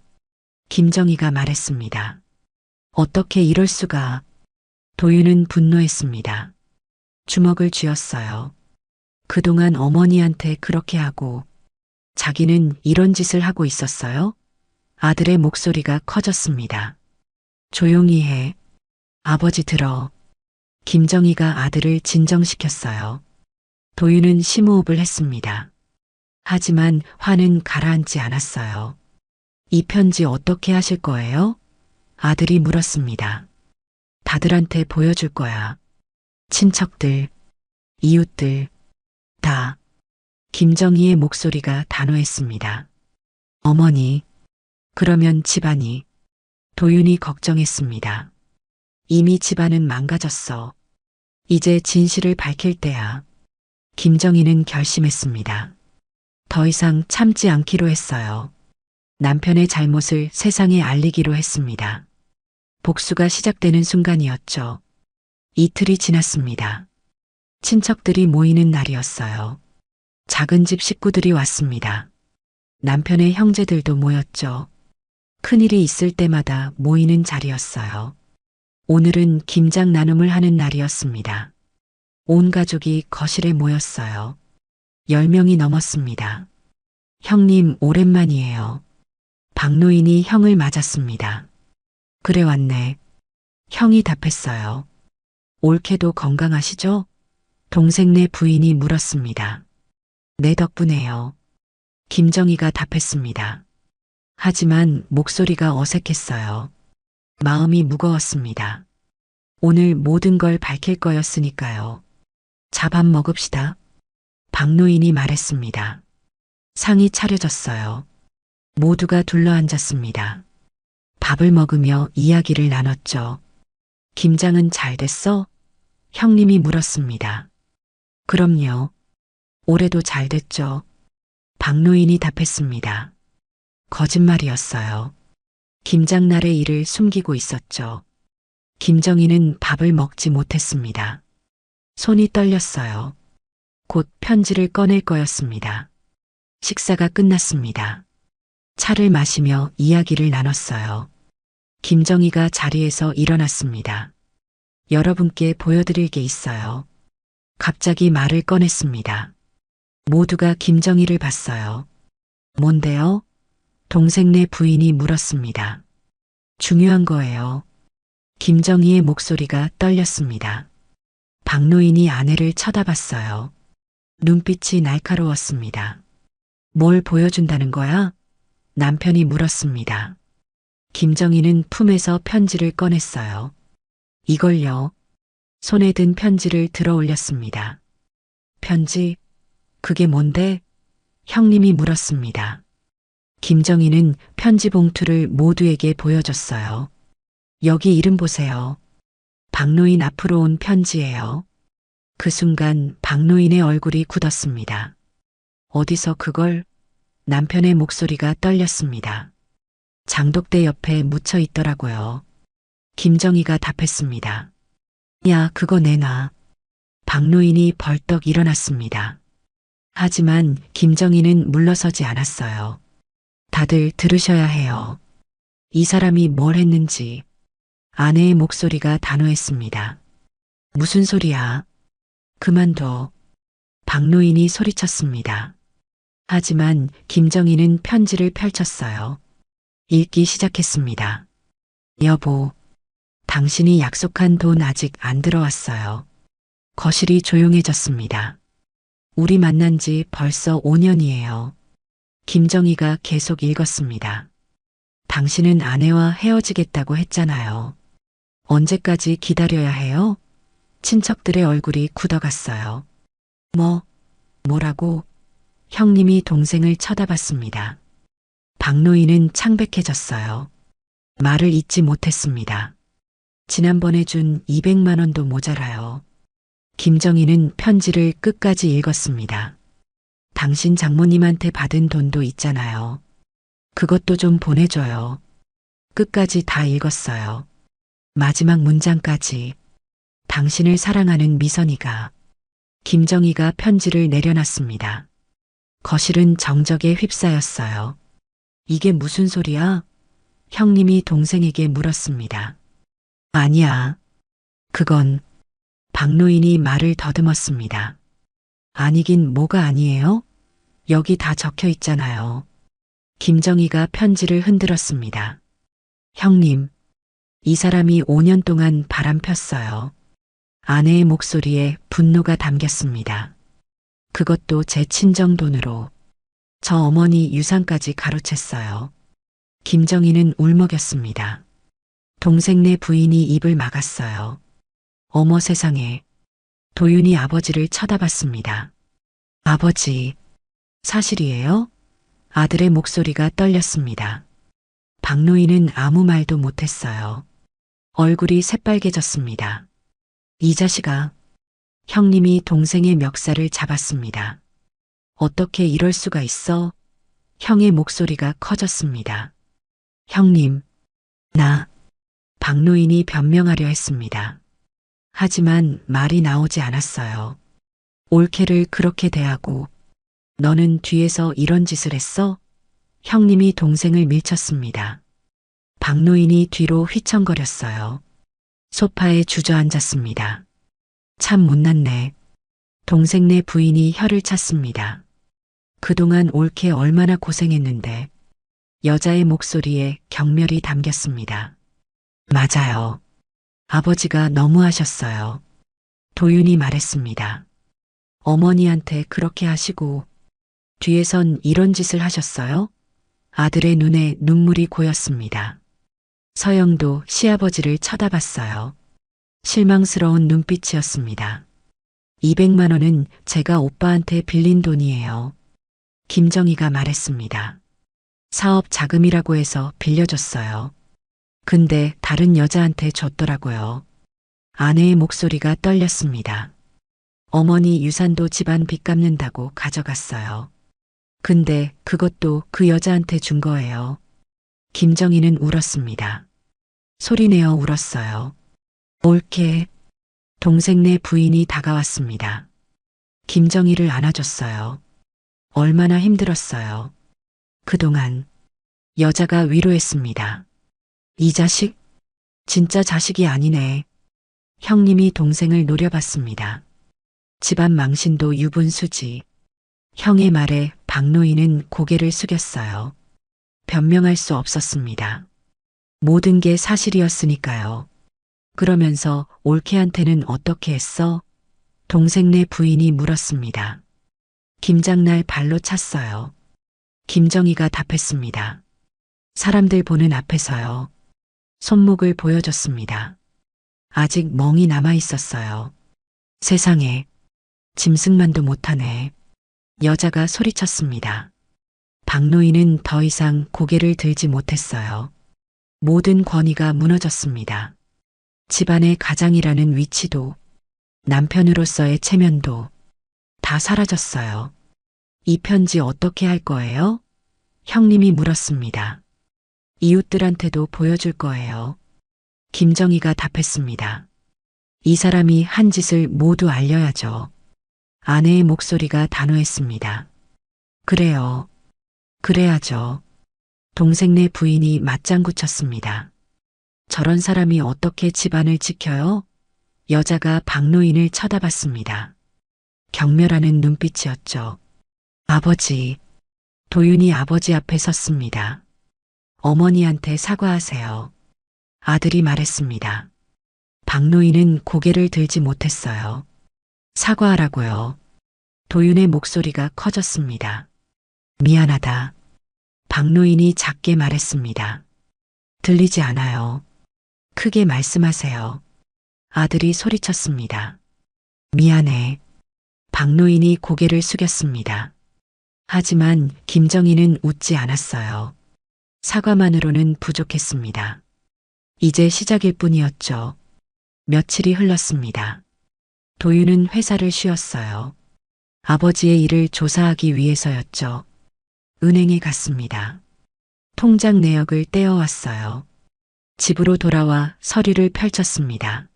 김정희가 말했습니다. 어떻게 이럴 수가. 도윤은 분노했습니다. 주먹을 쥐었어요. 그동안 어머니한테 그렇게 하고 자기는 이런 짓을 하고 있었어요? 아들의 목소리가 커졌습니다. 조용히 해. 아버지 들어. 김정희가 아들을 진정시켰어요. 도윤은 심호흡을 했습니다. 하지만 화는 가라앉지 않았어요. 이 편지 어떻게 하실 거예요? 아들이 물었습니다. 다들한테 보여줄 거야. 친척들, 이웃들, 다. 김정희의 목소리가 단호했습니다. 어머니, 그러면 집안이. 도윤이 걱정했습니다. 이미 집안은 망가졌어. 이제 진실을 밝힐 때야. 김정희는 결심했습니다. 더 이상 참지 않기로 했어요. 남편의 잘못을 세상에 알리기로 했습니다. 복수가 시작되는 순간이었죠. 이틀이 지났습니다. 친척들이 모이는 날이었어요. 작은 집 식구들이 왔습니다. 남편의 형제들도 모였죠. 큰일이 있을 때마다 모이는 자리였어요. 오늘은 김장 나눔을 하는 날이었습니다. 온 가족이 거실에 모였어요. 10명이 넘었습니다. 형님 오랜만이에요. 박노인이 형을 맞았습니다. 그래 왔네. 형이 답했어요. 올케도 건강하시죠? 동생네 부인이 물었습니다. 내 덕분에요. 김정희가 답했습니다. 하지만 목소리가 어색했어요. 마음이 무거웠습니다. 오늘 모든 걸 밝힐 거였으니까요. 자, 밥 먹읍시다. 박노인이 말했습니다. 상이 차려졌어요. 모두가 둘러앉았습니다. 밥을 먹으며 이야기를 나눴죠. 김장은 잘 됐어? 형님이 물었습니다. 그럼요. 올해도 잘 됐죠. 박노인이 답했습니다. 거짓말이었어요. 김장날의 일을 숨기고 있었죠. 김정희는 밥을 먹지 못했습니다. 손이 떨렸어요. 곧 편지를 꺼낼 거였습니다. 식사가 끝났습니다. 차를 마시며 이야기를 나눴어요. 김정희가 자리에서 일어났습니다. 여러분께 보여드릴 게 있어요. 갑자기 말을 꺼냈습니다. 모두가 김정희를 봤어요. 뭔데요? 동생네 부인이 물었습니다. 중요한 거예요. 김정희의 목소리가 떨렸습니다. 박노인이 아내를 쳐다봤어요. 눈빛이 날카로웠습니다. 뭘 보여준다는 거야? 남편이 물었습니다. 김정희는 품에서 편지를 꺼냈어요. 이걸요. 손에 든 편지를 들어 올렸습니다. 편지? 그게 뭔데? 형님이 물었습니다. 김정희는 편지 봉투를 모두에게 보여줬어요. 여기 이름 보세요. 박노인 앞으로 온 편지예요. 그 순간 박노인의 얼굴이 굳었습니다. 어디서 그걸? 남편의 목소리가 떨렸습니다. 장독대 옆에 묻혀 있더라고요. 김정희가 답했습니다. 야, 그거 내놔. 박노인이 벌떡 일어났습니다. 하지만 김정희는 물러서지 않았어요. 다들 들으셔야 해요. 이 사람이 뭘 했는지. 아내의 목소리가 단호했습니다. 무슨 소리야? 그만둬. 박노인이 소리쳤습니다. 하지만 김정희는 편지를 펼쳤어요. 읽기 시작했습니다. 여보, 당신이 약속한 돈 아직 안 들어왔어요. 거실이 조용해졌습니다. 우리 만난 지 벌써 5년이에요. 김정희가 계속 읽었습니다. 당신은 아내와 헤어지겠다고 했잖아요. 언제까지 기다려야 해요? 친척들의 얼굴이 굳어갔어요. 뭐라고? 형님이 동생을 쳐다봤습니다. 박노인은 창백해졌어요. 말을 잇지 못했습니다. 지난번에 준 200만 원도 모자라요. 김정희는 편지를 끝까지 읽었습니다. 당신 장모님한테 받은 돈도 있잖아요. 그것도 좀 보내줘요. 끝까지 다 읽었어요. 마지막 문장까지. 당신을 사랑하는 미선이가. 김정희가 편지를 내려놨습니다. 거실은 정적에 휩싸였어요. 이게 무슨 소리야? 형님이 동생에게 물었습니다. 아니야. 그건 박노인이 말을 더듬었습니다. 아니긴 뭐가 아니에요? 여기 다 적혀 있잖아요. 김정희가 편지를 흔들었습니다. 형님, 이 사람이 5년 동안 바람 폈어요. 아내의 목소리에 분노가 담겼습니다. 그것도 제 친정 돈으로. 저 어머니 유산까지 가로챘어요. 김정희는 울먹였습니다. 동생네 부인이 입을 막았어요. 어머 세상에. 도윤이 아버지를 쳐다봤습니다. 아버지, 사실이에요? 아들의 목소리가 떨렸습니다. 박노인은 아무 말도 못했어요. 얼굴이 새빨개졌습니다. 이 자식아. 형님이 동생의 멱살을 잡았습니다. 어떻게 이럴 수가 있어? 형의 목소리가 커졌습니다. 형님, 나. 박노인이 변명하려 했습니다. 하지만 말이 나오지 않았어요. 올케를 그렇게 대하고 너는 뒤에서 이런 짓을 했어? 형님이 동생을 밀쳤습니다. 박노인이 뒤로 휘청거렸어요. 소파에 주저앉았습니다. 참 못났네. 동생네 부인이 혀를 찼습니다. 그동안 올케 얼마나 고생했는데. 여자의 목소리에 경멸이 담겼습니다. 맞아요. 아버지가 너무하셨어요. 도윤이 말했습니다. 어머니한테 그렇게 하시고 뒤에선 이런 짓을 하셨어요? 아들의 눈에 눈물이 고였습니다. 서영도 시아버지를 쳐다봤어요. 실망스러운 눈빛이었습니다. 200만 원은 제가 오빠한테 빌린 돈이에요. 김정희가 말했습니다. 사업 자금이라고 해서 빌려줬어요. 근데 다른 여자한테 줬더라고요. 아내의 목소리가 떨렸습니다. 어머니 유산도 집안 빚 갚는다고 가져갔어요. 근데 그것도 그 여자한테 준 거예요. 김정희는 울었습니다. 소리내어 울었어요. 올케. 동생네 부인이 다가왔습니다. 김정희를 안아줬어요. 얼마나 힘들었어요. 그동안. 여자가 위로했습니다. 이 자식? 진짜 자식이 아니네. 형님이 동생을 노려봤습니다. 집안 망신도 유분수지. 형의 말에 박노인은 고개를 숙였어요. 변명할 수 없었습니다. 모든 게 사실이었으니까요. 그러면서 올케한테는 어떻게 했어? 동생네 부인이 물었습니다. 김장날 발로 찼어요. 김정희가 답했습니다. 사람들 보는 앞에서요. 손목을 보여줬습니다. 아직 멍이 남아 있었어요. 세상에. 짐승만도 못하네. 여자가 소리쳤습니다. 박노인은 더 이상 고개를 들지 못했어요. 모든 권위가 무너졌습니다. 집안의 가장이라는 위치도, 남편으로서의 체면도 다 사라졌어요. 이 편지 어떻게 할 거예요? 형님이 물었습니다. 이웃들한테도 보여줄 거예요. 김정희가 답했습니다. 이 사람이 한 짓을 모두 알려야죠. 아내의 목소리가 단호했습니다. 그래요. 그래야죠. 동생네 부인이 맞장구 쳤습니다. 저런 사람이 어떻게 집안을 지켜요? 여자가 박노인을 쳐다봤습니다. 경멸하는 눈빛이었죠. 아버지. 도윤이 아버지 앞에 섰습니다. 어머니한테 사과하세요. 아들이 말했습니다. 박노인은 고개를 들지 못했어요. 사과하라고요. 도윤의 목소리가 커졌습니다. 미안하다. 박노인이 작게 말했습니다. 들리지 않아요. 크게 말씀하세요. 아들이 소리쳤습니다. 미안해. 박노인이 고개를 숙였습니다. 하지만 김정희는 웃지 않았어요. 사과만으로는 부족했습니다. 이제 시작일 뿐이었죠. 며칠이 흘렀습니다. 도윤은 회사를 쉬었어요. 아버지의 일을 조사하기 위해서였죠. 은행에 갔습니다. 통장 내역을 떼어왔어요. 집으로 돌아와 서류를 펼쳤습니다.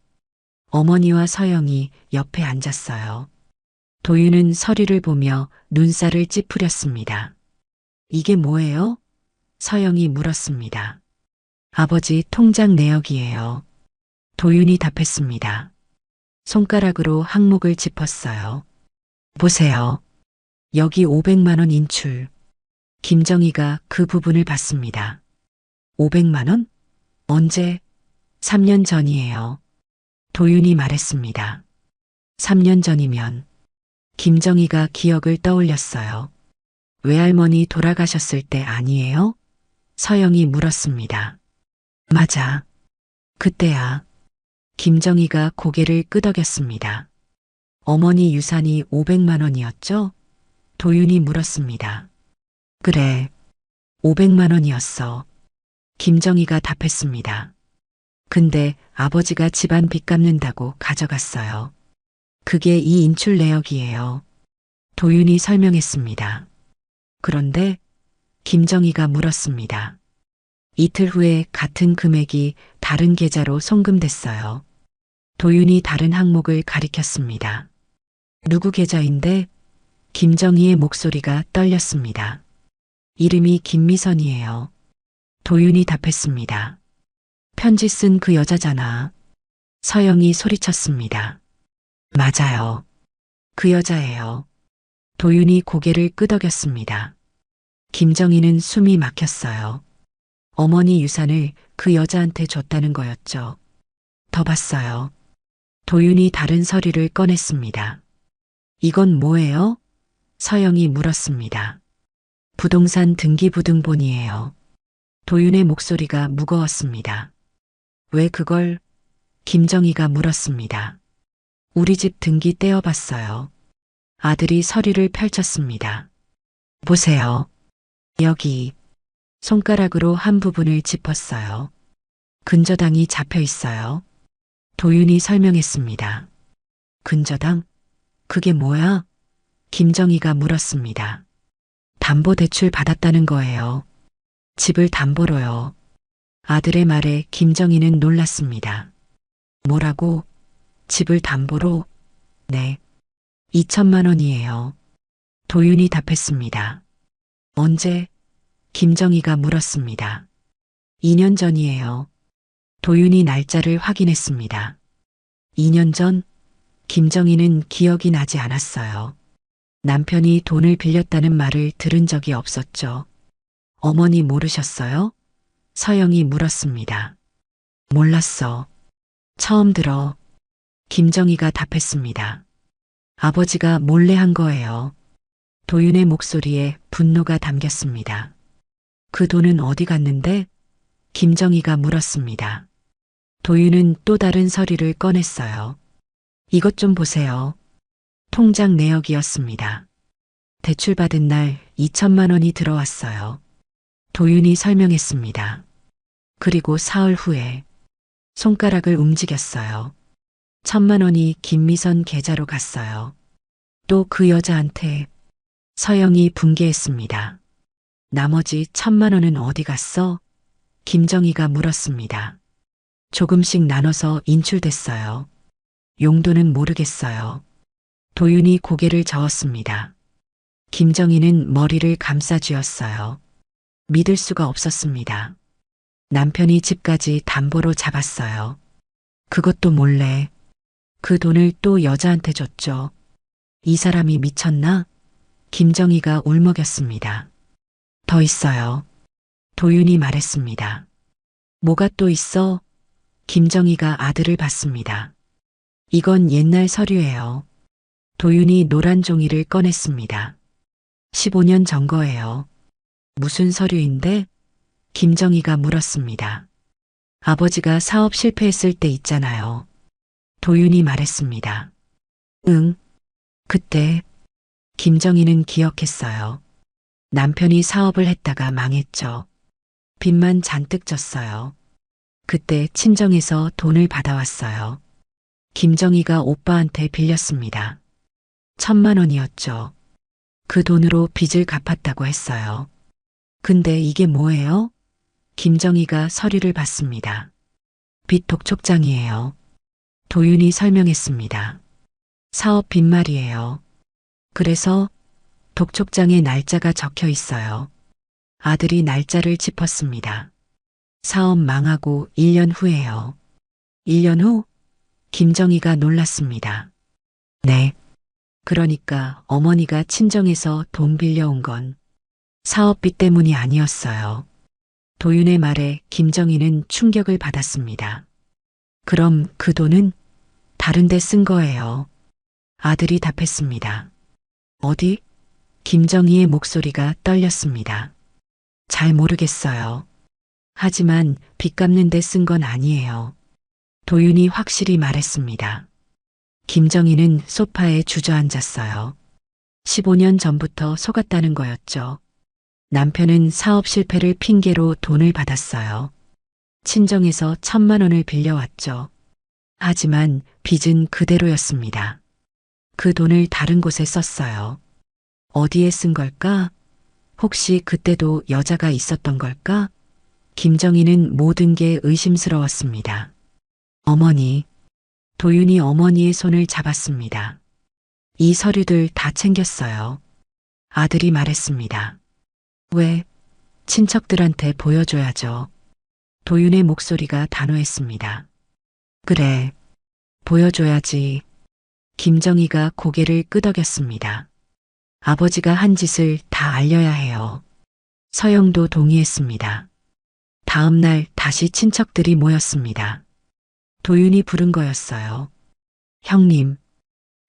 어머니와 서영이 옆에 앉았어요. 도윤은 서류를 보며 눈살을 찌푸렸습니다. 이게 뭐예요? 서영이 물었습니다. 아버지 통장 내역이에요. 도윤이 답했습니다. 손가락으로 항목을 짚었어요. 보세요. 여기 500만 원 인출. 김정희가 그 부분을 봤습니다. 500만 원? 언제? 3년 전이에요. 도윤이 말했습니다. 3년 전이면 김정희가 기억을 떠올렸어요. 외할머니 돌아가셨을 때 아니에요? 서영이 물었습니다. 맞아. 그때야. 김정희가 고개를 끄덕였습니다. 어머니 유산이 500만 원이었죠? 도윤이 물었습니다. 그래. 500만 원이었어. 김정희가 답했습니다. 근데 아버지가 집안 빚 갚는다고 가져갔어요. 그게 이 인출 내역이에요. 도윤이 설명했습니다. 그런데 김정희가 물었습니다. 이틀 후에 같은 금액이 다른 계좌로 송금됐어요. 도윤이 다른 항목을 가리켰습니다. 누구 계좌인데? 김정희의 목소리가 떨렸습니다. 이름이 김미선이에요. 도윤이 답했습니다. 편지 쓴 그 여자잖아. 서영이 소리쳤습니다. 맞아요. 그 여자예요. 도윤이 고개를 끄덕였습니다. 김정희는 숨이 막혔어요. 어머니 유산을 그 여자한테 줬다는 거였죠. 더 봤어요. 도윤이 다른 서류를 꺼냈습니다. 이건 뭐예요? 서영이 물었습니다. 부동산 등기부등본이에요. 도윤의 목소리가 무거웠습니다. 왜 그걸? 김정희가 물었습니다. 우리 집 등기 떼어봤어요. 아들이 서류를 펼쳤습니다. 보세요. 여기. 손가락으로 한 부분을 짚었어요. 근저당이 잡혀 있어요. 도윤이 설명했습니다. 근저당? 그게 뭐야? 김정희가 물었습니다. 담보대출 받았다는 거예요. 집을 담보로요. 아들의 말에 김정희는 놀랐습니다. 뭐라고? 집을 담보로? 네. 2천만 원이에요. 도윤이 답했습니다. 언제? 김정희가 물었습니다. 2년 전이에요. 도윤이 날짜를 확인했습니다. 2년 전? 김정희는 기억이 나지 않았어요. 남편이 돈을 빌렸다는 말을 들은 적이 없었죠. 어머니 모르셨어요? 서영이 물었습니다. 몰랐어. 처음 들어. 김정희가 답했습니다. 아버지가 몰래 한 거예요. 도윤의 목소리에 분노가 담겼습니다. 그 돈은 어디 갔는데? 김정희가 물었습니다. 도윤은 또 다른 서류를 꺼냈어요. 이것 좀 보세요. 통장 내역이었습니다. 대출받은 날 2천만 원이 들어왔어요. 도윤이 설명했습니다. 그리고 사흘 후에 손가락을 움직였어요. 1,000만 원이 김미선 계좌로 갔어요. 또 그 여자한테. 서영이 분개했습니다. 나머지 1,000만 원은 어디 갔어? 김정희가 물었습니다. 조금씩 나눠서 인출됐어요. 용도는 모르겠어요. 도윤이 고개를 저었습니다. 김정희는 머리를 감싸쥐었어요. 믿을 수가 없었습니다. 남편이 집까지 담보로 잡았어요. 그것도 몰래. 그 돈을 또 여자한테 줬죠. 이 사람이 미쳤나? 김정희가 울먹였습니다. 더 있어요. 도윤이 말했습니다. 뭐가 또 있어? 김정희가 아들을 봤습니다. 이건 옛날 서류예요. 도윤이 노란 종이를 꺼냈습니다. 15년 전 거예요. 무슨 서류인데? 김정희가 물었습니다. 아버지가 사업 실패했을 때 있잖아요. 도윤이 말했습니다. 응. 그때 김정희는 기억했어요. 남편이 사업을 했다가 망했죠. 빚만 잔뜩 졌어요. 그때 친정에서 돈을 받아왔어요. 김정희가 오빠한테 빌렸습니다. 1,000만 원이었죠. 그 돈으로 빚을 갚았다고 했어요. 근데 이게 뭐예요? 김정희가 서류를 받습니다. 빚 독촉장이에요. 도윤이 설명했습니다. 사업 빚말이에요. 그래서 독촉장에 날짜가 적혀 있어요. 아들이 날짜를 짚었습니다. 사업 망하고 1년 후에요. 1년 후? 김정희가 놀랐습니다. 네. 그러니까 어머니가 친정에서 돈 빌려온 건 사업비 때문이 아니었어요. 도윤의 말에 김정희는 충격을 받았습니다. 그럼 그 돈은 다른 데 쓴 거예요. 아들이 답했습니다. 어디? 김정희의 목소리가 떨렸습니다. 잘 모르겠어요. 하지만 빚 갚는 데 쓴 건 아니에요. 도윤이 확실히 말했습니다. 김정희는 소파에 주저앉았어요. 15년 전부터 속았다는 거였죠. 남편은 사업 실패를 핑계로 돈을 받았어요. 친정에서 1,000만 원을 빌려왔죠. 하지만 빚은 그대로였습니다. 그 돈을 다른 곳에 썼어요. 어디에 쓴 걸까? 혹시 그때도 여자가 있었던 걸까? 김정희는 모든 게 의심스러웠습니다. 어머니, 도윤이 어머니의 손을 잡았습니다. 이 서류들 다 챙겼어요. 아들이 말했습니다. 왜? 친척들한테 보여줘야죠. 도윤의 목소리가 단호했습니다. 그래, 보여줘야지. 김정희가 고개를 끄덕였습니다. 아버지가 한 짓을 다 알려야 해요. 서영도 동의했습니다. 다음 날 다시 친척들이 모였습니다. 도윤이 부른 거였어요. 형님,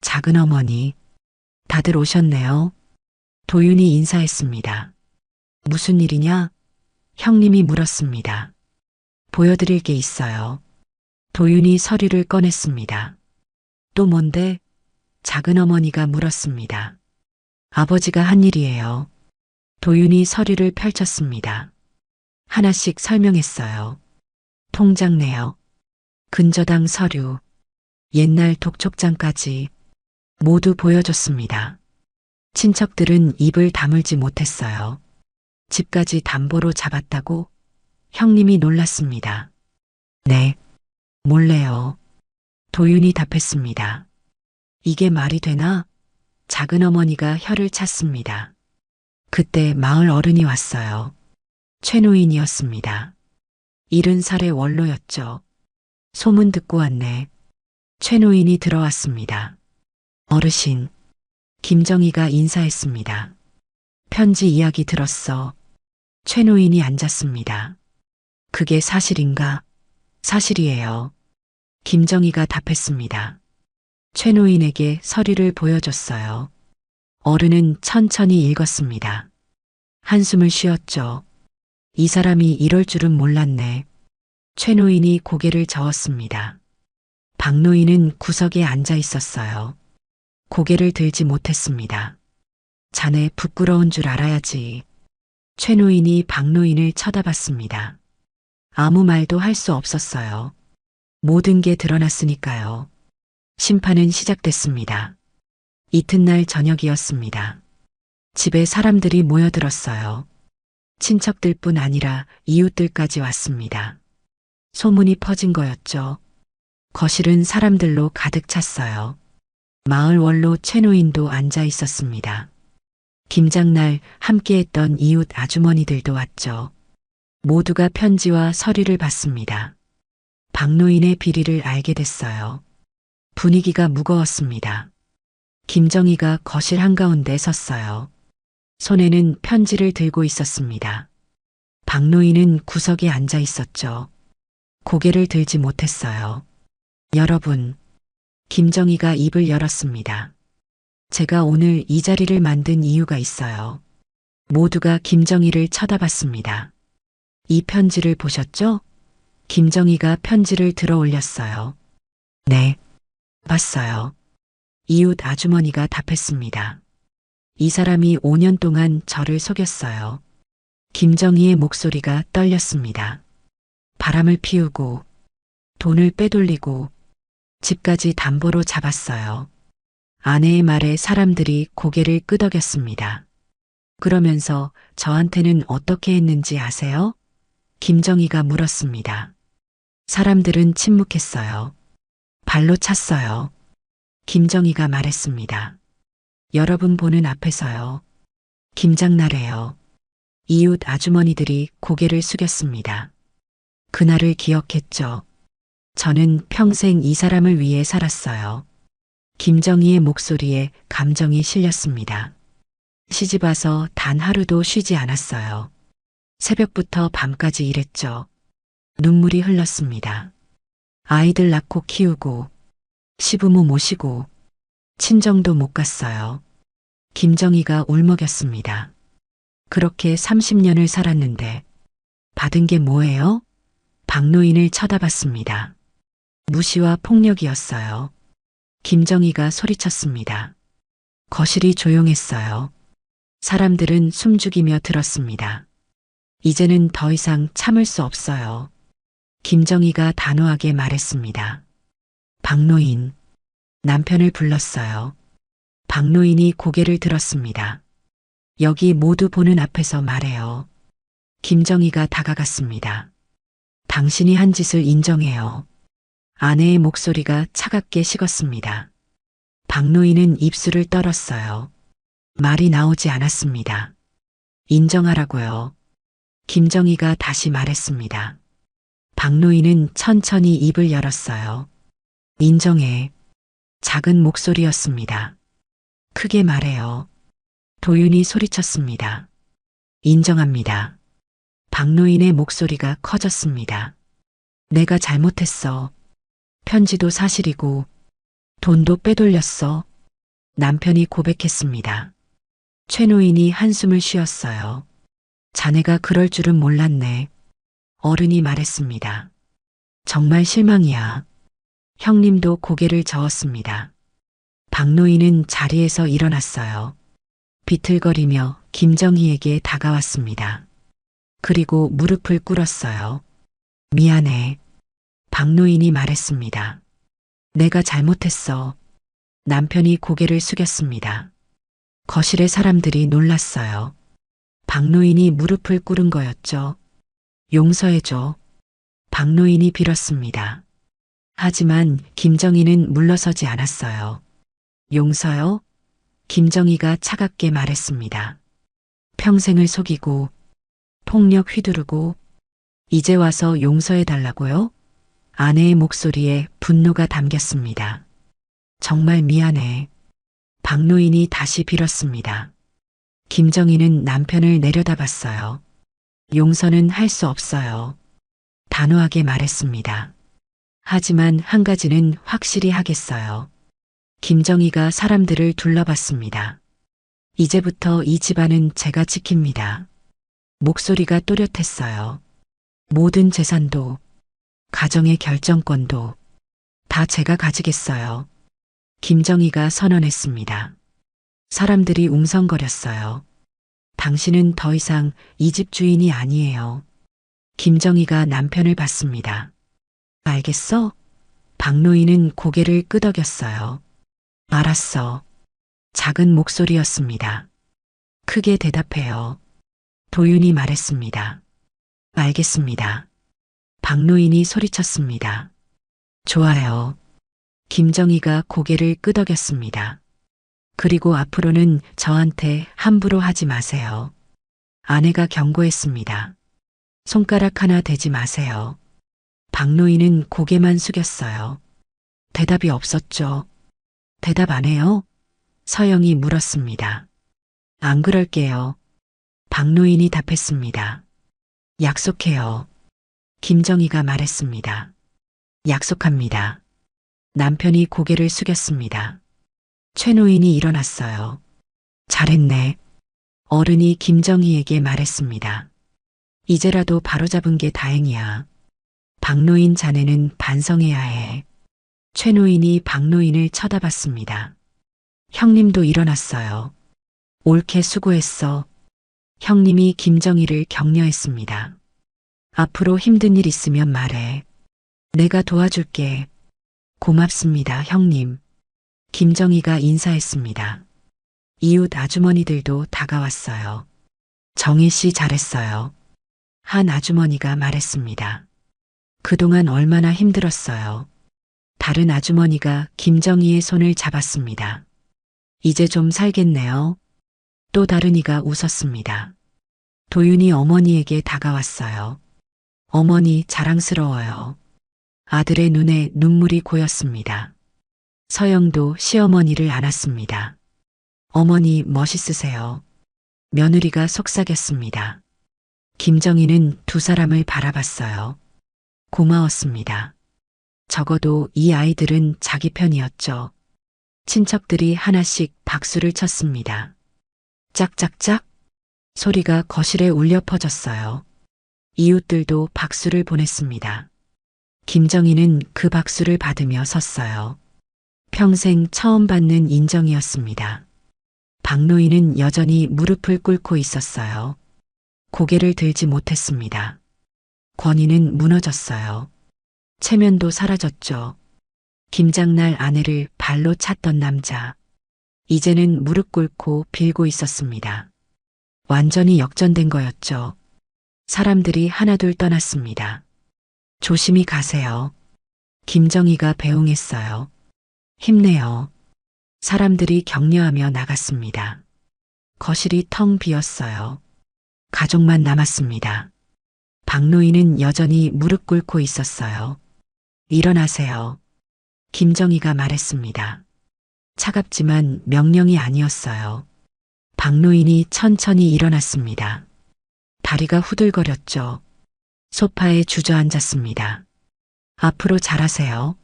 작은어머니, 다들 오셨네요. 도윤이 인사했습니다. 무슨 일이냐? 형님이 물었습니다. 보여드릴 게 있어요. 도윤이 서류를 꺼냈습니다. 또 뭔데? 작은어머니가 물었습니다. 아버지가 한 일이에요. 도윤이 서류를 펼쳤습니다. 하나씩 설명했어요. 통장 내역, 근저당 서류, 옛날 독촉장까지 모두 보여줬습니다. 친척들은 입을 다물지 못했어요. 집까지 담보로 잡았다고 형님이 놀랐습니다. 네, 몰래요. 도윤이 답했습니다. 이게 말이 되나? 작은어머니가 혀를 찼습니다. 그때 마을 어른이 왔어요. 최노인이었습니다. 70살의 원로였죠. 소문 듣고 왔네. 최노인이 들어왔습니다. 어르신, 김정희가 인사했습니다. 편지 이야기 들었어. 최노인이 앉았습니다. 그게 사실인가? 사실이에요. 김정희가 답했습니다. 최노인에게 서류를 보여줬어요. 어른은 천천히 읽었습니다. 한숨을 쉬었죠. 이 사람이 이럴 줄은 몰랐네. 최노인이 고개를 저었습니다. 박노인은 구석에 앉아 있었어요. 고개를 들지 못했습니다. 자네 부끄러운 줄 알아야지. 최노인이 박노인을 쳐다봤습니다. 아무 말도 할 수 없었어요. 모든 게 드러났으니까요. 심판은 시작됐습니다. 이튿날 저녁이었습니다. 집에 사람들이 모여들었어요. 친척들뿐 아니라 이웃들까지 왔습니다. 소문이 퍼진 거였죠. 거실은 사람들로 가득 찼어요. 마을 원로 최노인도 앉아 있었습니다. 김장날 함께했던 이웃 아주머니들도 왔죠. 모두가 편지와 서류를 받습니다. 박노인의 비리를 알게 됐어요. 분위기가 무거웠습니다. 김정희가 거실 한가운데 섰어요. 손에는 편지를 들고 있었습니다. 박노인은 구석에 앉아 있었죠. 고개를 들지 못했어요. 여러분, 김정희가 입을 열었습니다. 제가 오늘 이 자리를 만든 이유가 있어요. 모두가 김정희를 쳐다봤습니다. 이 편지를 보셨죠? 김정희가 편지를 들어 올렸어요. 네, 봤어요. 이웃 아주머니가 답했습니다. 이 사람이 5년 동안 저를 속였어요. 김정희의 목소리가 떨렸습니다. 바람을 피우고 돈을 빼돌리고 집까지 담보로 잡았어요. 아내의 말에 사람들이 고개를 끄덕였습니다. 그러면서 저한테는 어떻게 했는지 아세요? 김정희가 물었습니다. 사람들은 침묵했어요. 발로 찼어요. 김정희가 말했습니다. 여러분 보는 앞에서요. 김장날에요. 이웃 아주머니들이 고개를 숙였습니다. 그날을 기억했죠. 저는 평생 이 사람을 위해 살았어요. 김정희의 목소리에 감정이 실렸습니다. 시집 와서 단 하루도 쉬지 않았어요. 새벽부터 밤까지 일했죠. 눈물이 흘렀습니다. 아이들 낳고 키우고 시부모 모시고 친정도 못 갔어요. 김정희가 울먹였습니다. 그렇게 30년을 살았는데 받은 게 뭐예요? 박노인을 쳐다봤습니다. 무시와 폭력이었어요. 김정희가 소리쳤습니다. 거실이 조용했어요. 사람들은 숨죽이며 들었습니다. 이제는 더 이상 참을 수 없어요. 김정희가 단호하게 말했습니다. 박노인. 남편을 불렀어요. 박노인이 고개를 들었습니다. 여기 모두 보는 앞에서 말해요. 김정희가 다가갔습니다. 당신이 한 짓을 인정해요. 아내의 목소리가 차갑게 식었습니다. 박노인은 입술을 떨었어요. 말이 나오지 않았습니다. 인정하라고요. 김정희가 다시 말했습니다. 박노인은 천천히 입을 열었어요. 인정해. 작은 목소리였습니다. 크게 말해요. 도윤이 소리쳤습니다. 인정합니다. 박노인의 목소리가 커졌습니다. 내가 잘못했어. 편지도 사실이고 돈도 빼돌렸어. 남편이 고백했습니다. 최 노인이 한숨을 쉬었어요. 자네가 그럴 줄은 몰랐네. 어른이 말했습니다. 정말 실망이야. 형님도 고개를 저었습니다. 박노인은 자리에서 일어났어요. 비틀거리며 김정희에게 다가왔습니다. 그리고 무릎을 꿇었어요. 미안해. 박노인이 말했습니다. 내가 잘못했어. 남편이 고개를 숙였습니다. 거실의 사람들이 놀랐어요. 박노인이 무릎을 꿇은 거였죠. 용서해줘. 박노인이 빌었습니다. 하지만 김정희는 물러서지 않았어요. 용서요? 김정희가 차갑게 말했습니다. 평생을 속이고 폭력 휘두르고 이제 와서 용서해달라고요? 아내의 목소리에 분노가 담겼습니다. 정말 미안해. 박노인이 다시 빌었습니다. 김정희는 남편을 내려다봤어요. 용서는 할 수 없어요. 단호하게 말했습니다. 하지만 한 가지는 확실히 하겠어요. 김정희가 사람들을 둘러봤습니다. 이제부터 이 집안은 제가 지킵니다. 목소리가 또렷했어요. 모든 재산도, 가정의 결정권도 다 제가 가지겠어요. 김정희가 선언했습니다. 사람들이 웅성거렸어요. 당신은 더 이상 이 집 주인이 아니에요. 김정희가 남편을 봤습니다. 알겠어? 박노인은 고개를 끄덕였어요. 알았어. 작은 목소리였습니다. 크게 대답해요. 도윤이 말했습니다. 알겠습니다. 박노인이 소리쳤습니다. 좋아요. 김정희가 고개를 끄덕였습니다. 그리고 앞으로는 저한테 함부로 하지 마세요. 아내가 경고했습니다. 손가락 하나 대지 마세요. 박노인은 고개만 숙였어요. 대답이 없었죠. 대답 안 해요? 서영이 물었습니다. 안 그럴게요. 박노인이 답했습니다. 약속해요. 김정희가 말했습니다. 약속합니다. 남편이 고개를 숙였습니다. 최 노인이 일어났어요. 잘했네. 어른이 김정희에게 말했습니다. 이제라도 바로잡은 게 다행이야. 박노인 자네는 반성해야 해. 최 노인이 박노인을 쳐다봤습니다. 형님도 일어났어요. 옳게 수고했어. 형님이 김정희를 격려했습니다. 앞으로 힘든 일 있으면 말해. 내가 도와줄게. 고맙습니다, 형님. 김정희가 인사했습니다. 이웃 아주머니들도 다가왔어요. 정희 씨 잘했어요. 한 아주머니가 말했습니다. 그동안 얼마나 힘들었어요. 다른 아주머니가 김정희의 손을 잡았습니다. 이제 좀 살겠네요. 또 다른 이가 웃었습니다. 도윤이 어머니에게 다가왔어요. 어머니 자랑스러워요. 아들의 눈에 눈물이 고였습니다. 서영도 시어머니를 안았습니다. 어머니 멋있으세요. 며느리가 속삭였습니다. 김정희는 두 사람을 바라봤어요. 고마웠습니다. 적어도 이 아이들은 자기 편이었죠. 친척들이 하나씩 박수를 쳤습니다. 짝짝짝 소리가 거실에 울려 퍼졌어요. 이웃들도 박수를 보냈습니다. 김정희는 그 박수를 받으며 섰어요. 평생 처음 받는 인정이었습니다. 박노인은 여전히 무릎을 꿇고 있었어요. 고개를 들지 못했습니다. 권위는 무너졌어요. 체면도 사라졌죠. 김장날 아내를 발로 찼던 남자. 이제는 무릎 꿇고 빌고 있었습니다. 완전히 역전된 거였죠. 사람들이 하나둘 떠났습니다. 조심히 가세요. 김정희가 배웅했어요. 힘내요. 사람들이 격려하며 나갔습니다. 거실이 텅 비었어요. 가족만 남았습니다. 박노인은 여전히 무릎 꿇고 있었어요. 일어나세요. 김정희가 말했습니다. 차갑지만 명령이 아니었어요. 박노인이 천천히 일어났습니다. 다리가 후들거렸죠. 소파에 주저앉았습니다. 앞으로 잘하세요.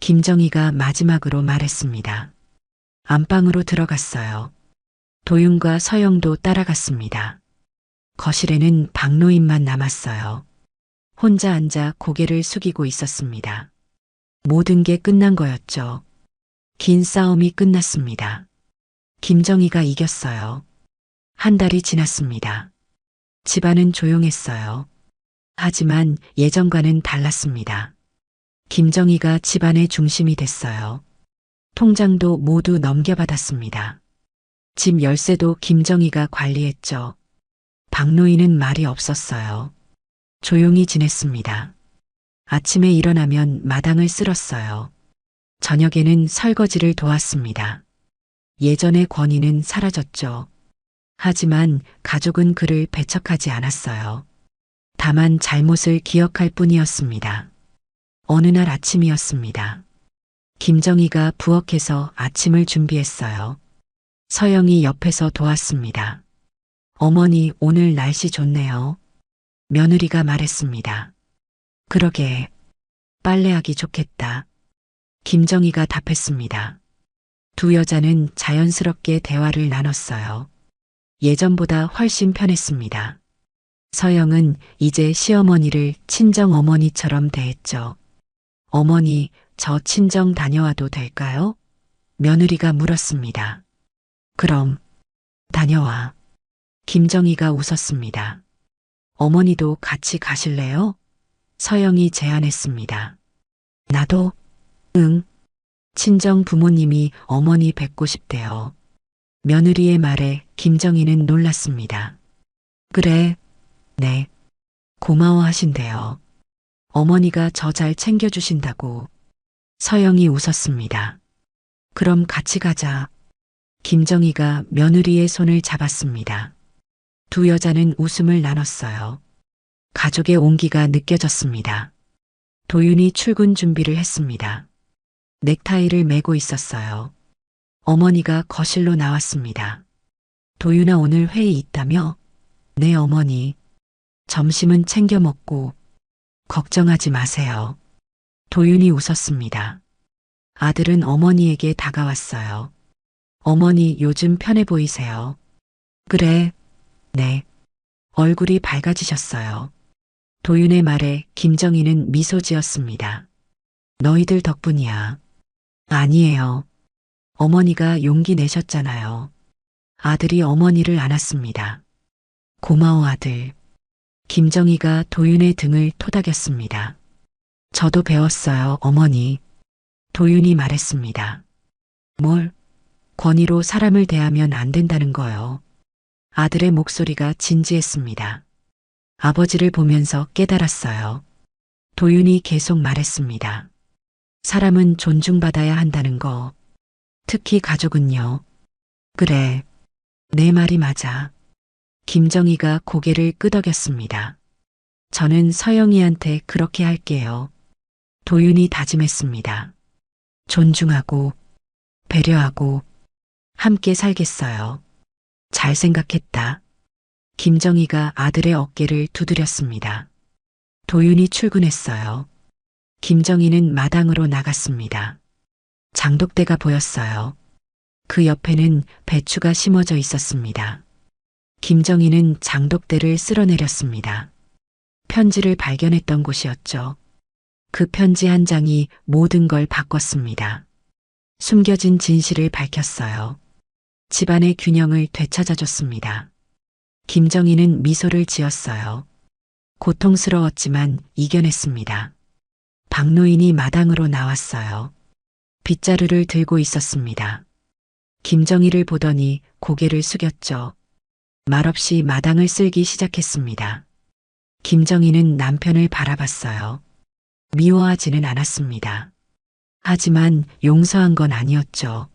김정희가 마지막으로 말했습니다. 안방으로 들어갔어요. 도윤과 서영도 따라갔습니다. 거실에는 박노인만 남았어요. 혼자 앉아 고개를 숙이고 있었습니다. 모든 게 끝난 거였죠. 긴 싸움이 끝났습니다. 김정희가 이겼어요. 한 달이 지났습니다. 집안은 조용했어요. 하지만 예전과는 달랐습니다. 김정희가 집안의 중심이 됐어요. 통장도 모두 넘겨받았습니다. 집 열쇠도 김정희가 관리했죠. 박노인은 말이 없었어요. 조용히 지냈습니다. 아침에 일어나면 마당을 쓸었어요. 저녁에는 설거지를 도왔습니다. 예전의 권위는 사라졌죠. 하지만 가족은 그를 배척하지 않았어요. 다만 잘못을 기억할 뿐이었습니다. 어느 날 아침이었습니다. 김정희가 부엌에서 아침을 준비했어요. 서영이 옆에서 도왔습니다. 어머니, 오늘 날씨 좋네요. 며느리가 말했습니다. 그러게, 빨래하기 좋겠다. 김정희가 답했습니다. 두 여자는 자연스럽게 대화를 나눴어요. 예전보다 훨씬 편했습니다. 서영은 이제 시어머니를 친정 어머니처럼 대했죠. 어머니, 저 친정 다녀와도 될까요? 며느리가 물었습니다. 그럼, 다녀와. 김정희가 웃었습니다. 어머니도 같이 가실래요? 서영이 제안했습니다. 나도? 응. 친정 부모님이 어머니 뵙고 싶대요. 며느리의 말에 김정희는 놀랐습니다. 그래, 네. 고마워하신대요. 어머니가 저 잘 챙겨주신다고. 서영이 웃었습니다. 그럼 같이 가자. 김정희가 며느리의 손을 잡았습니다. 두 여자는 웃음을 나눴어요. 가족의 온기가 느껴졌습니다. 도윤이 출근 준비를 했습니다. 넥타이를 매고 있었어요. 어머니가 거실로 나왔습니다. 도윤아, 오늘 회의 있다며? 네, 어머니. 점심은 챙겨 먹고. 걱정하지 마세요. 도윤이 웃었습니다. 아들은 어머니에게 다가왔어요. 어머니, 요즘 편해 보이세요. 그래, 네. 얼굴이 밝아지셨어요. 도윤의 말에 김정희는 미소 지었습니다. 너희들 덕분이야. 아니에요. 어머니가 용기 내셨잖아요. 아들이 어머니를 안았습니다. 고마워, 아들. 김정희가 도윤의 등을 토닥였습니다. 저도 배웠어요, 어머니. 도윤이 말했습니다. 뭘? 권위로 사람을 대하면 안 된다는 거요. 아들의 목소리가 진지했습니다. 아버지를 보면서 깨달았어요. 도윤이 계속 말했습니다. 사람은 존중받아야 한다는 거. 특히 가족은요. 그래. 내 말이 맞아. 김정희가 고개를 끄덕였습니다. 저는 서영이한테 그렇게 할게요. 도윤이 다짐했습니다. 존중하고, 배려하고, 함께 살겠어요. 잘 생각했다. 김정희가 아들의 어깨를 두드렸습니다. 도윤이 출근했어요. 김정희는 마당으로 나갔습니다. 장독대가 보였어요. 그 옆에는 배추가 심어져 있었습니다. 김정희는 장독대를 쓸어내렸습니다. 편지를 발견했던 곳이었죠. 그 편지 한 장이 모든 걸 바꿨습니다. 숨겨진 진실을 밝혔어요. 집안의 균형을 되찾아줬습니다. 김정희는 미소를 지었어요. 고통스러웠지만 이겨냈습니다. 박노인이 마당으로 나왔어요. 빗자루를 들고 있었습니다. 김정희를 보더니 고개를 숙였죠. 말없이 마당을 쓸기 시작했습니다. 김정희는 남편을 바라봤어요. 미워하지는 않았습니다. 하지만 용서한 건 아니었죠.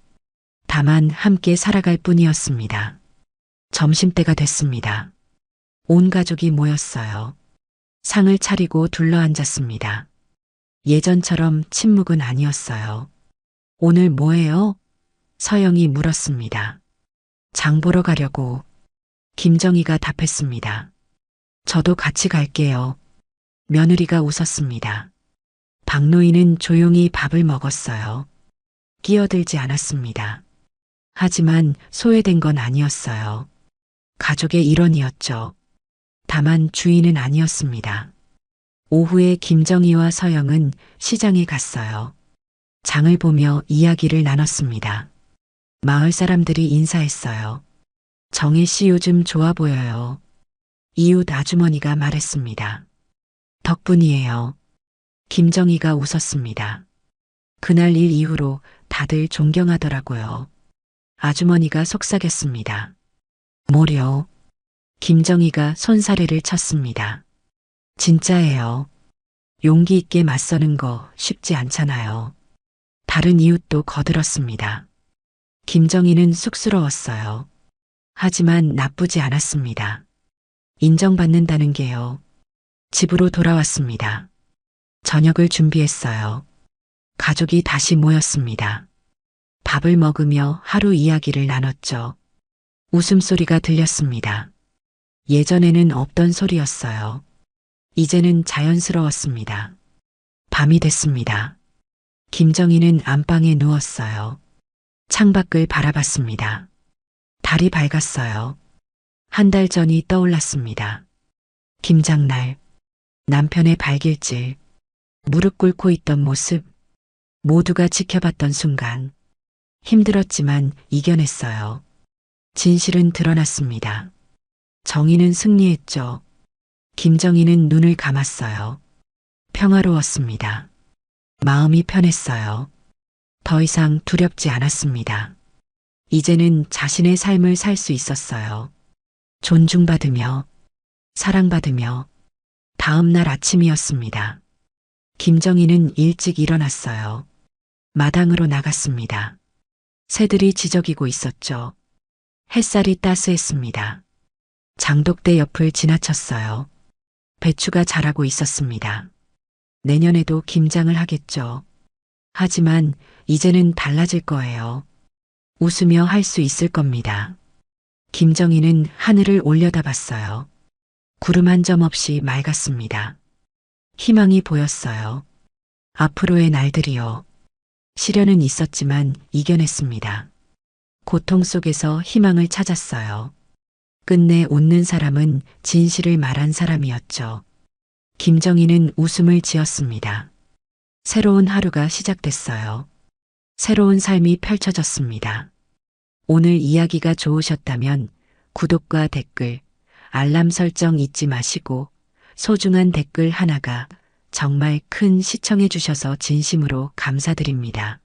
다만 함께 살아갈 뿐이었습니다. 점심때가 됐습니다. 온 가족이 모였어요. 상을 차리고 둘러앉았습니다. 예전처럼 침묵은 아니었어요. 오늘 뭐해요? 서영이 물었습니다. 장 보러 가려고. 김정희가 답했습니다. 저도 같이 갈게요. 며느리가 웃었습니다. 박노인은 조용히 밥을 먹었어요. 끼어들지 않았습니다. 하지만 소외된 건 아니었어요. 가족의 일원이었죠. 다만 주인은 아니었습니다. 오후에 김정희와 서영은 시장에 갔어요. 장을 보며 이야기를 나눴습니다. 마을 사람들이 인사했어요. 정희 씨 요즘 좋아 보여요. 이웃 아주머니가 말했습니다. 덕분이에요. 김정희가 웃었습니다. 그날 일 이후로 다들 존경하더라고요. 아주머니가 속삭였습니다. 뭐려? 김정희가 손사래를 쳤습니다. 진짜예요. 용기 있게 맞서는 거 쉽지 않잖아요. 다른 이웃도 거들었습니다. 김정희는 쑥스러웠어요. 하지만 나쁘지 않았습니다. 인정받는다는 게요. 집으로 돌아왔습니다. 저녁을 준비했어요. 가족이 다시 모였습니다. 밥을 먹으며 하루 이야기를 나눴죠. 웃음소리가 들렸습니다. 예전에는 없던 소리였어요. 이제는 자연스러웠습니다. 밤이 됐습니다. 김정희는 안방에 누웠어요. 창밖을 바라봤습니다. 달이 밝았어요. 한 달 전이 떠올랐습니다. 김장날, 남편의 발길질, 무릎 꿇고 있던 모습, 모두가 지켜봤던 순간, 힘들었지만 이겨냈어요. 진실은 드러났습니다. 정의는 승리했죠. 김정희는 눈을 감았어요. 평화로웠습니다. 마음이 편했어요. 더 이상 두렵지 않았습니다. 이제는 자신의 삶을 살 수 있었어요. 존중받으며, 사랑받으며, 다음 날 아침이었습니다. 김정희는 일찍 일어났어요. 마당으로 나갔습니다. 새들이 지저귀고 있었죠. 햇살이 따스했습니다. 장독대 옆을 지나쳤어요. 배추가 자라고 있었습니다. 내년에도 김장을 하겠죠. 하지만 이제는 달라질 거예요. 웃으며 할 수 있을 겁니다. 김정희는 하늘을 올려다봤어요. 구름 한 점 없이 맑았습니다. 희망이 보였어요. 앞으로의 날들이요. 시련은 있었지만 이겨냈습니다. 고통 속에서 희망을 찾았어요. 끝내 웃는 사람은 진실을 말한 사람이었죠. 김정희는 웃음을 지었습니다. 새로운 하루가 시작됐어요. 새로운 삶이 펼쳐졌습니다. 오늘 이야기가 좋으셨다면 구독과 댓글, 알람 설정 잊지 마시고 소중한 댓글 하나가 정말 큰 시청해 주셔서 진심으로 감사드립니다.